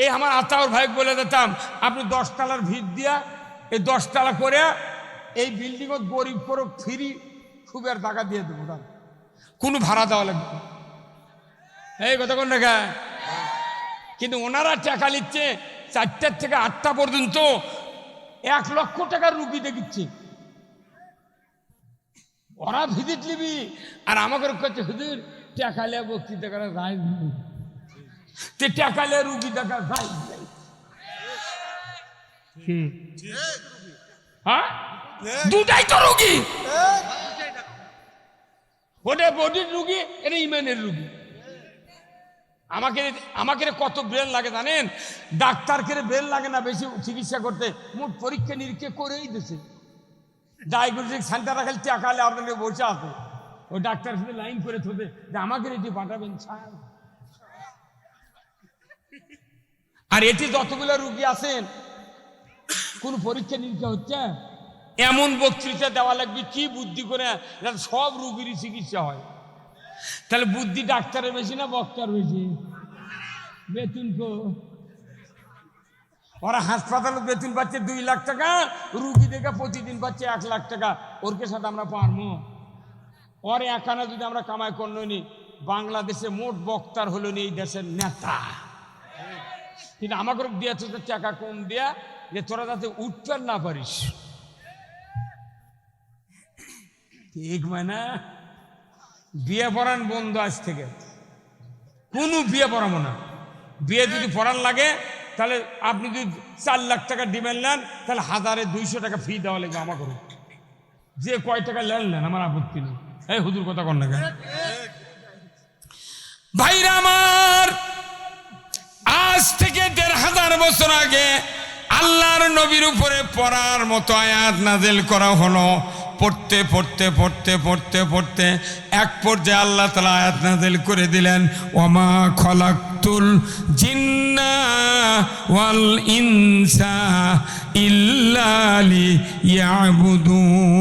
এই আমার আতাউর ভাই বলে দিতাম, আপনি 10 তলার ভিত দিয়া এই 10 তলা করে এই বিল্ডিং গরিব করে ফ্রি খুবের টাকা দিয়ে দেবো, কোনো ভাড়া দেওয়া লাগবে, এই কথা কোন টাকা। কিন্তু ওনারা টাকা নিচ্ছে 4টা থেকে 8টা পর্যন্ত, 1 লক্ষ টাকার রুগী দেখিচ্ছে। ওরা ভিজিট নিবি, আর আমাকে কাছে হুজুর টাকা লিয়ে বক্তৃতা করা যায়, টাকা লিয়ে রুগী দেখা যায়। হ্যাঁ, দুটাই তো রুগী, ওটা বডির রুগী, এটা ইমানের রুগী। আমাকে কত ব্রেন লাগে জানেন? ডাক্তারকে ব্রেন লাগে না বেশি চিকিৎসা করতে, মোট পরীক্ষা নিরীক্ষা করেই দিছে। ডায়াগনস্টিক সেন্টার খালি টাকালে আপনাকে বসে আছে, ওই ডাক্তার শুধু লাইন করে থবে যে আমাকে এটি পাঠাবেন স্যার। আর এটি যতগুলো রুগী আছেন, কোন পরীক্ষা নিরীক্ষা হচ্ছে? এমন বক্তৃতা দেওয়া লাগবে কি বুদ্ধি করে সব রুগীরই চিকিৎসা হয়। তাহলে বুদ্ধি ডাক্তারের বেশি না বক্তার বেশি? বেতন ওরা হাসপাতালে বেতন পাচ্ছে 2 লাখ টাকা, রুগী দেখে প্রতিদিন পাচ্ছে 1 লাখ টাকা। ওরকে সাথে আমরা পারবো? ওর একানা যদি আমরা কামাই করলো নি, বাংলাদেশে মোট বক্তার হলো নি এই দেশের নেতা। কিন্তু আমাকে দিয়ে টাকা কম দেয়া, যে তোরা যাতে উঠতে না পারিস, ঠিক মানে? বিয়ে পড়ান বন্ধ আজ থেকে, কোনো বিয়ে পড়াবো না। বিয়ে যদি পড়ান লাগে তাহলে আপনি যদি 4 লাখ টাকা ডিমান্ড নেন, তাহলে 1200 টাকা ফি দেওয়া লাগবে আমাকে। যে কয় টাকা নেন আমার আপত্তি নেই। এই হুজুর কথা কন না কেন? ভাইরা আমার, আজ থেকে 1500 বছর আগে আল্লাহর নবীর উপরে পড়ার মতো আয়াত নাযিল করা হলো। পড়তে পড়তে পড়তে পড়তে পড়তে এক পর্যায়ে আল্লাহ তাআলা আয়াত নাযিল করে দিলেন, ওমা খলাকতুল জিন্না ওয়াল ইনসা ইল্লা লিয়াবুদুন।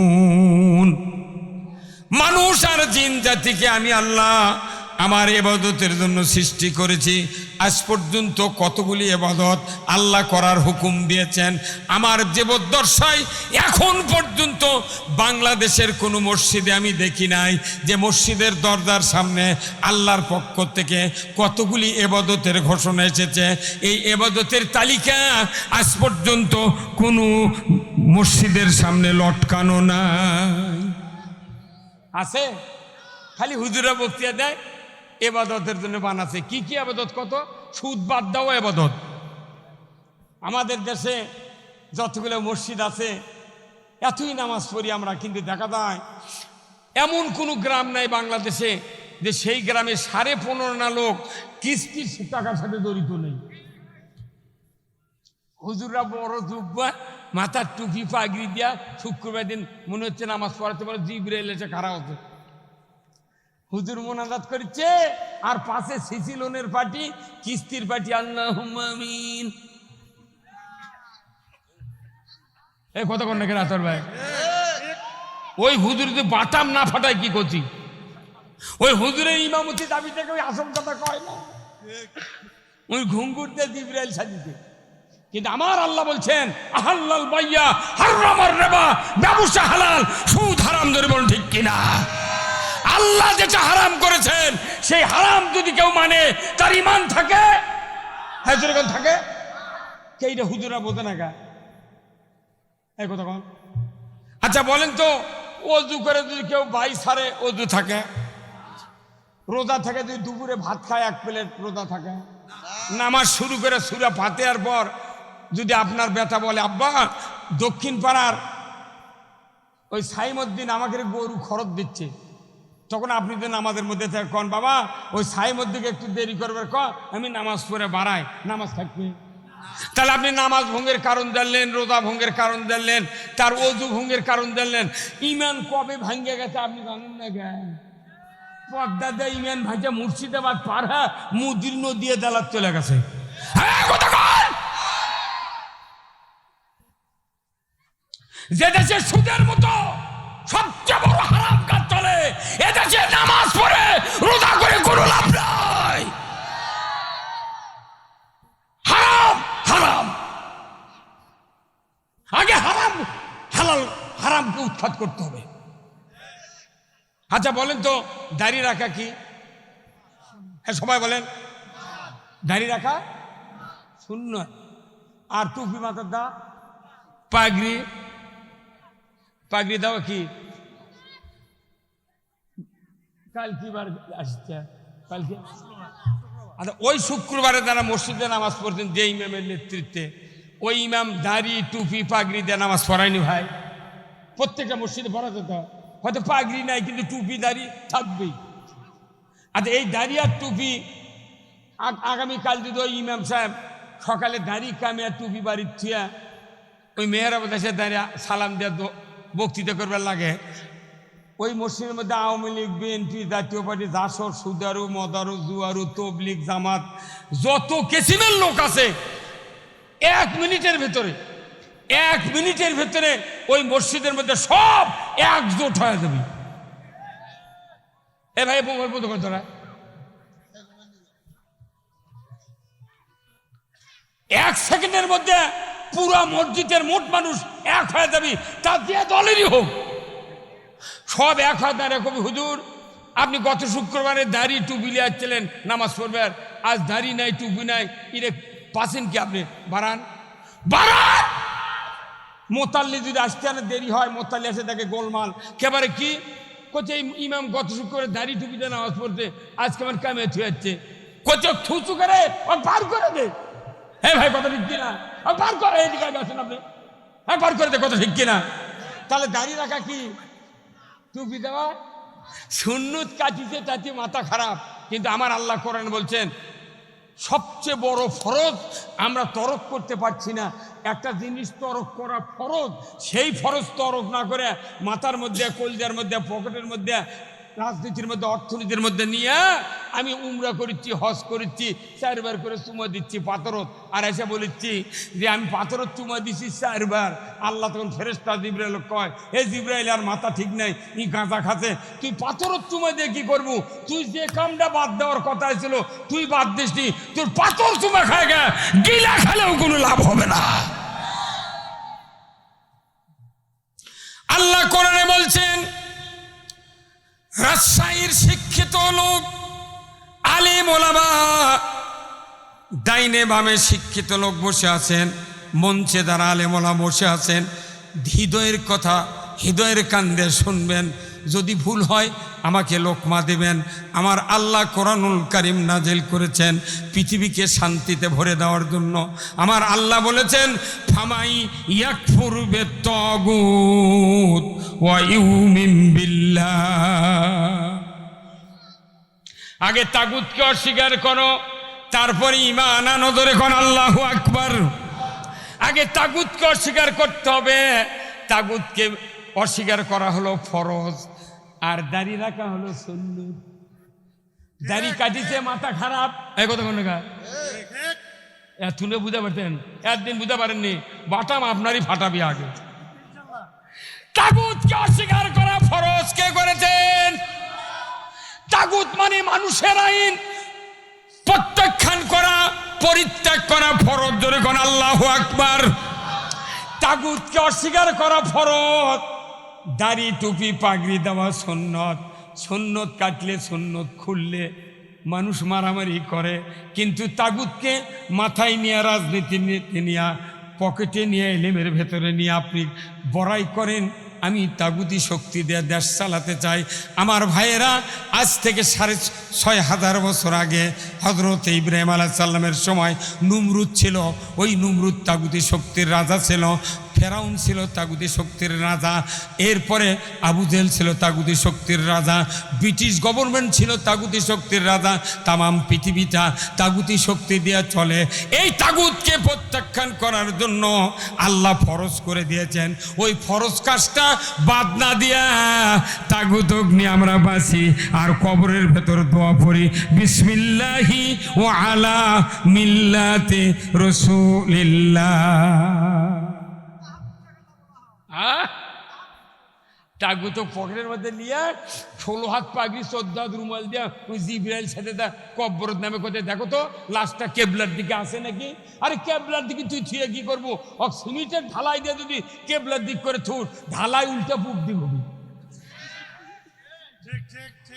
মানুষ আর জিন জাতিকে আমি আল্লাহ আমার ইবাদতের জন্য সৃষ্টি করেছি। আজ পর্যন্ত কতগুলি ইবাদত আল্লাহ করার হুকুম দিয়েছেন আমার জীবদ্দশায় এখন পর্যন্ত বাংলাদেশের কোনো মসজিদে আমি দেখি নাই যে মসজিদের দরজার সামনে আল্লাহর পক্ষ থেকে কতগুলি ইবাদতের ঘোষণা এসেছে। এই ইবাদতের তালিকা আজ পর্যন্ত কোনো মসজিদের সামনে লটকানো নাই। আছে খালি হুজুরা বক্তৃতা দেয় ইবাদতের জন্য বানাচ্ছে। কি কি ইবাদত? কত সুদ বাদ দাও ইবাদত। আমাদের দেশে যতগুলো মসজিদ আছে এতই নামাজ পড়ি আমরা, কিন্তু দেখা যায় এমন কোনো গ্রাম নাই বাংলাদেশে যে সেই গ্রামে 15.5 লোক কিস্তির টাকার সাথে জড়িত নেই। হুজুররা বড় জুব্বা, মাথার টুপি পাগড়ি দিয়া শুক্রবার দিন মনে হচ্ছে নামাজ পড়াতে পারে জিবরাইল এসে খাড়া হচ্ছে। হুজুর মোনাজাত করছে আর পাশে সিসি লোনের পার্টি, কিস্তির পার্টি। আল্লাহুম্মা আমিন। এই কথা কন নাকি রাতর ভাই? ওই হুজুর যদি বাটাম না ফাটায় কি করছি? ওই হুজুরের ইমামতি দাবি থেকে ওই আসল কথা কয় না, ওই ঘুঙ্গুর দিয়ে জিবরাইল সাজিতে। কিন্তু আমার আল্লাহ বলছেন আহাল্লাল বাইয়া হারামার রিবা, ব্যবসা হালাল সুদ হারাম। ধরে বলুন ঠিক কিনা? আল্লাহ যেটা হারাম করেছেন সেই হারাম যদি কেউ মানে তার ঈমান থাকে। হ্যাঁ যেরকম থাকে কেইটা হুজুরা বোঝে না গা এই কথা কন। আচ্ছা বলেন তো, ওযু করে যদি কেউ 22 সারে ওযু থাকে, রোজা থেকে যদি দুপুরে ভাত খায় 1 প্লেট রোজা থাকে, নামাজ শুরু করে সূরা ফাতিহার পর যদি আপনার বেটা বলে আব্বা দক্ষিণ পাড়ার ওই সাইমউদ্দিন আমাকে গরু খরচ দিচ্ছে, তখন আপনি তো নামাজের মধ্যে থেকে কন বাবা ওই সাইমউদ্দিনকে একটু দেরি করবে, আমি নামাজ পড়ে বাড়াই, নামাজ থাকবে। তাহলে আপনি নামাজ ভঙ্গের কারণ জানলেন, রোজা ভঙ্গের কারণ জানলেন, তার ওযু ভঙ্গের কারণ জানলেন। ঈমান কবে ভাঙ্গে গেছে আপনি জানেন না কেন? পদ্মা দিয়ে ঈমান ভাঙে মুর্শিদাবাদ পার হয়ে মুদির নদী দালাত চলে গেছে। যে দেশে সুদের মতো সবচেয়ে বড় হারাম কাজ চলে, এদেশে নামাজ পড়ে রোজা করে কোনো লাভ নাই। হারাম হারাম, আগে হারাম হালাল, হারামকে উৎখাত করতে হবে। আচ্ছা বলেন তো দাড়ি রাখা কি? হ্যাঁ সবাই বলেন দাড়ি রাখা সুন্নাত। আর টুপি মাথার দা, পাগড়ি, পাগড়ি দেওয়া কি? কাল কি বার আসছে? কালকে আচ্ছা ওই শুক্রবারে যারা মসজিদে নামাজ পড়তেন যে ইমামের নেতৃত্বে, ওই ইমাম দাড়ি টুপি পাগড়ি দিয়ে নামাজ পড়ায়নি ভাই? প্রত্যেকটা মসজিদে পড়া যেত, হয়তো পাগড়ি নাই কিন্তু টুপি দাড়ি থাকবেই। আচ্ছা এই দাড়ি আর টুপি আগামীকাল যদি ওই ইমাম সাহেব সকালে দাড়ি কামে আর টুপি বাড়ির থিয়া ওই মেয়েরা দেশে দাঁড়িয়ে সালাম দেওয়া বক্তৃতা করবার লাগে, ওই মসজিদের মধ্যে আওয়ামী লীগ, বিএনপি, জাতীয় পার্টি, জাসর, সুদারু, মদারু, জুয়ারু, তবলিগ, জামাত, যত কিসিমের লোক আছে 1 মিনিটের ভেতরে ওই মসজিদের মধ্যে সব একজোট হয়ে যাবে। এ ভাই মোবাইল বন্ধ কর তোরা। 1 সেকেন্ডের মধ্যে পুরা মসজিদের মোট মানুষ এক হয়ে যাবে, তা দিয়ে দলেরই হোক, সব এক হয়ে দাঁড়িয়ে কবি হুজুর আপনি গত শুক্রবারে দাড়ি টুপি লিয়ে আসছিলেন নামাজ পড়বেন, আজ দাড়ি নাই টুপি নাই, ইরে পাচ্ছেন কি আপনি? বাড়ান বাড়ান। মোতাল্লি যদি আসতে আনে দেরি হয়, মোতাল্লি এসে দেখে গোলমাল, কেবারে কি কোচে ইমাম গত শুক্রবারে দাড়ি টুপিতে নামাজ পড়তে, আজকে আমার কামে থুয়ে যাচ্ছে, কোচে থুচু করে বার করে দে। হ্যাঁ ভাই কথা ঠিক কিনা? বার করে এদিকে আসেন আপনি, হ্যাঁ বার করে দে, কথা ঠিক কিনা? তাহলে দাড়ি রাখা কি? টুপি দেওয়া সুন্নত কাটিতে তাতে মাথা খারাপ। কিন্তু আমার আল্লাহ কোরআন বলছেন সবচেয়ে বড় ফরজ আমরা তরক করতে পারছি না, একটা জিনিস তরক করা ফরজ, সেই ফরজ তরক না করে মাথার মধ্যে, কলজার মধ্যে, পকেটের মধ্যে রাজনীতির মধ্যে অর্থনীতির মধ্যে নিয়ে আমি উমরা করেছি, হজ করেছি, 4 বার করে চুমা দিচ্ছি পাথরত, আর এসে বলেছি যে আমি পাথরত চুমা দিচ্ছি 4 বার। আল্লাহ তখন ফেরেশতা জিবরাইল কয়, এ জিবরাইল আর মাথা ঠিক নাই, ই গাঁজা খাচ্ছে, তুই পাথরত চুমা দিয়ে কি করবো? তুই যে কামটা বাদ দেওয়ার কথা ছিল তুই বাদ দিসনি, তোর পাথর চুমা খায় গে, গিলা খেলেও কোনো লাভ হবে না। আল্লাহ কোরআনে বলছেন, রাজশাহীর শিক্ষিত লোক আলিম ওলামা ডাইনে বামে শিক্ষিত লোক বসে আছেন, মঞ্চে যারা আলেম ওলামা বসে আছেন, হৃদয়ের কথা হৃদয়ের কান্দে শুনবেন। যদি ভুল হয় আমাকে লোকমা দেবেন। আমার আল্লাহ কোরআনুল কারীম নাজিল করেছেন পৃথিবীকে শান্তিতে ভরে দেওয়ার জন্য। আমার আল্লাহ বলেছেন, ফামাই ইয়াকফুর বিত্তাগুত ওয়া ইউমিন বিল্লাহ। আগে তাগুতকে অস্বীকার করো, তারপরে ঈমান আনো। ধরে কোন আল্লাহু আকবার। আগে তাগুতকে অস্বীকার করতে হবে। তাগুতকে অস্বীকার করা হলো ফরজ, আর দাড়ি রাখা হলো সুন্নত। দাড়ি কাটিতে মাথা খারাপ, এই কথা কোন তুলে বুঝতে পারতেন, একদিন বুঝতে পারেননি, বাটাম আপনারই ফাটাবি। আগে তাগুতকে অস্বীকার করা ফরজ কে করেছেন? তাগুত মানে মানুষের আইন, প্রত্যাখ্যান করা, পরিত্যাগ করা ফরজ। জোরে কোন আল্লাহু আকবার। তাগুতকে অস্বীকার করা ফরজ। দাড়ি টুপি পাগড়ি দেওয়া সুন্নত। সুন্নত কাটলে সুন্নত খুললে মানুষ মারামারি করে, কিন্তু তাগুতকে মাথায় নিয়ে, রাজনীতি নিয়ে, পকেটে নিয়ে, এলেমের ভেতরে নিয়ে আপনি বড়াই করেন আমি তাগুতি শক্তি দিয়ে দেশ চালাতে চাই। আমার ভাইয়েরা, আজ থেকে 6500 বছর আগে হজরত ইব্রাহিম আলাইহিস সালামের সময় নমরুদ ছিল। ওই নমরুদ তাগুতি শক্তির রাজা ছিল। ফেরাউন ছিল তাগুতি শক্তির রাজা। এরপরে আবু জেহেল ছিল তাগুতি শক্তির রাজা। ব্রিটিশ গভর্নমেন্ট ছিল তাগুতি শক্তির রাজা। তামাম পৃথিবীটা তাগুতি শক্তি দিয়ে চলে। এই তাগুতকে প্রত্যাখ্যান করার জন্য আল্লাহ ফরজ করে দিয়েছেন। ওই ফরজ কাজটা বাদ না দিয়া তাগুত নিয়ে আমরা বাঁচি আর কবরের ভেতর দোয়া পড়ি, বিসমিল্লাহি ওয়া আলা মিল্লাতি রাসূলিল্লাহ। তাগুত পকেটের মধ্যে নিয়ে 16 হাত পাগড়ি 14 হাত রুমাল দিয়া ওই জিবরাইল সাথে কবরত নামে কোথায় দেখো তো লাশটা কেবলার দিকে আসে নাকি? আরে কেবলার দিকে তুই থুয়ে কি করবো? সিমেন্টের ঢালাই দিয়ে যদি কেবলার দিক করে থুর, ঢালাই উল্টা পুক দিব।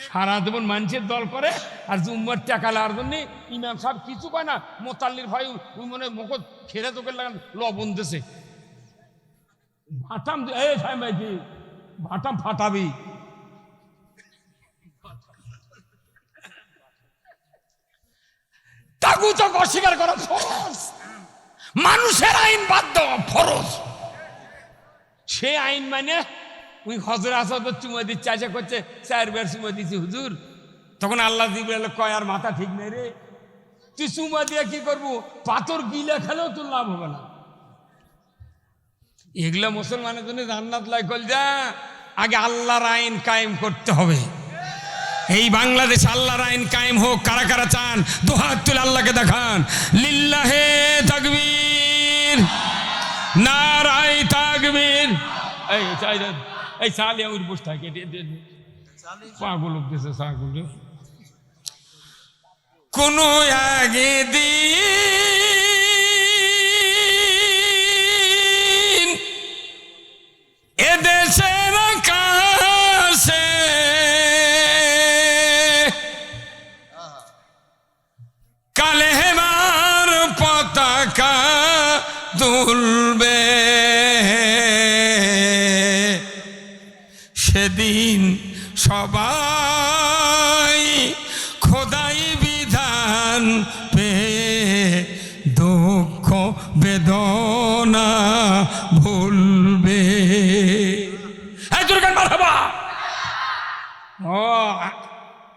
সারা জীবন মানুষের দল করে আর জুম্মার টাকা লাগার জন্য ইমাম সাহেব কিছু কয় না। মোতাল্লির ভাই ওই মনে মুখ খেলে তোকে লাগান লবণ দেশে ভাটাম, ভাটাম ফাটাবি। তাগুত অস্বীকার করা ফরজ। মানুষের আইন বাদ দেওয়া ফরজ। সে আইন মানে ওই হজর আসাদ চুমা দিচ্ছে, আশা করছে 4 বার চুমা দিচ্ছি হুজুর। তখন আল্লাহ জিবরাইল কয়, আর মাথা ঠিক নেই রে, তুই চুমা দিয়ে কি করবো? পাথর গিলে খেলেও তোর লাভ হবে না। এগুলা মুসলমানের জন্য জান্নাত লাইক হল। যা আগে আল্লাহর আইন কায়েম করতে হবে। এই বাংলাদেশ আল্লাহর আইন কায়েম হোক। কারা কারা চান দুহাত তুলে আল্লাহকে দেখান। লিল্লাহে তাকবীর, নারায়ে তাকবীর। এই সালিয়া উর বসে থাকে পাগল দেশে ছাগল। কোন আগে দিন এদেশের আকাশে কালেমার পতাকা দুলবে। সেদিন সবাই খোদাই বিধান পেয়ে দুঃখ বেদনা ভুলবে।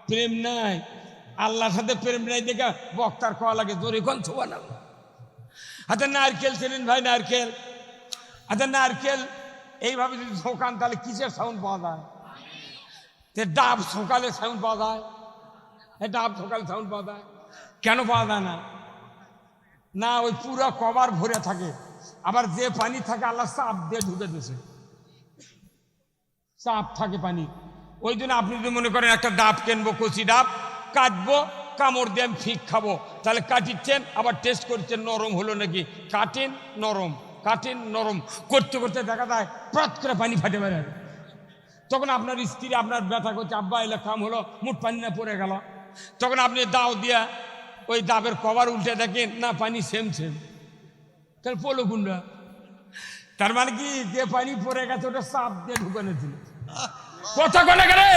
প্রেম নাই, আল্লাহর সাথে প্রেম নাই দেখা বক্তার খাওয়া লাগে জোরে কোন ছোয়া না। আচ্ছা নারকেল ছিলেন ভাই, নারকেল। আচ্ছা নারকেল এইভাবে যদি ঝোঁকান তাহলে কিসের সাউন্ড পাওয়া যায়? ডাব সকালে সাউন্ড পাওয়া যায়, ডাব সকালে সাউন্ড পাওয়া যায়, কেন পাওয়া যায় না? না, ওই পুরো কভার ভরে থাকে, আবার যে পানি থাকে আল্লাহ চাপ দিয়ে ঢুকে দিয়েছে, চাপ থাকে পানি। ওই জন্য আপনি যদি মনে করেন একটা ডাব কিনবো, কচি ডাব কাটবো, কামড় দিয়ে আমি ফিক খাবো, তাহলে কাটিচ্ছেন আবার টেস্ট করছেন নরম হলো নাকি, কাটেন নরম, কাটেন নরম করতে করতে দেখা যায় প্রত করে পানি ফাটে বেড়ে। তখন আপনার স্ত্রী আপনার ব্যথা করছে, আব্বা এলে কাম হলো, মুঠ পানি না পড়ে গেল, তখন আপনি দাও দিয়া ওই ডাবের কভার উল্টে দেখেন না পানি সেম সেম, তাহলে পলো গুন্ডা। তার মানে কি যে পানি পড়ে গেছে ওটা চাপ দিয়ে ঢুকানো ছিল। কথা বলে গেলে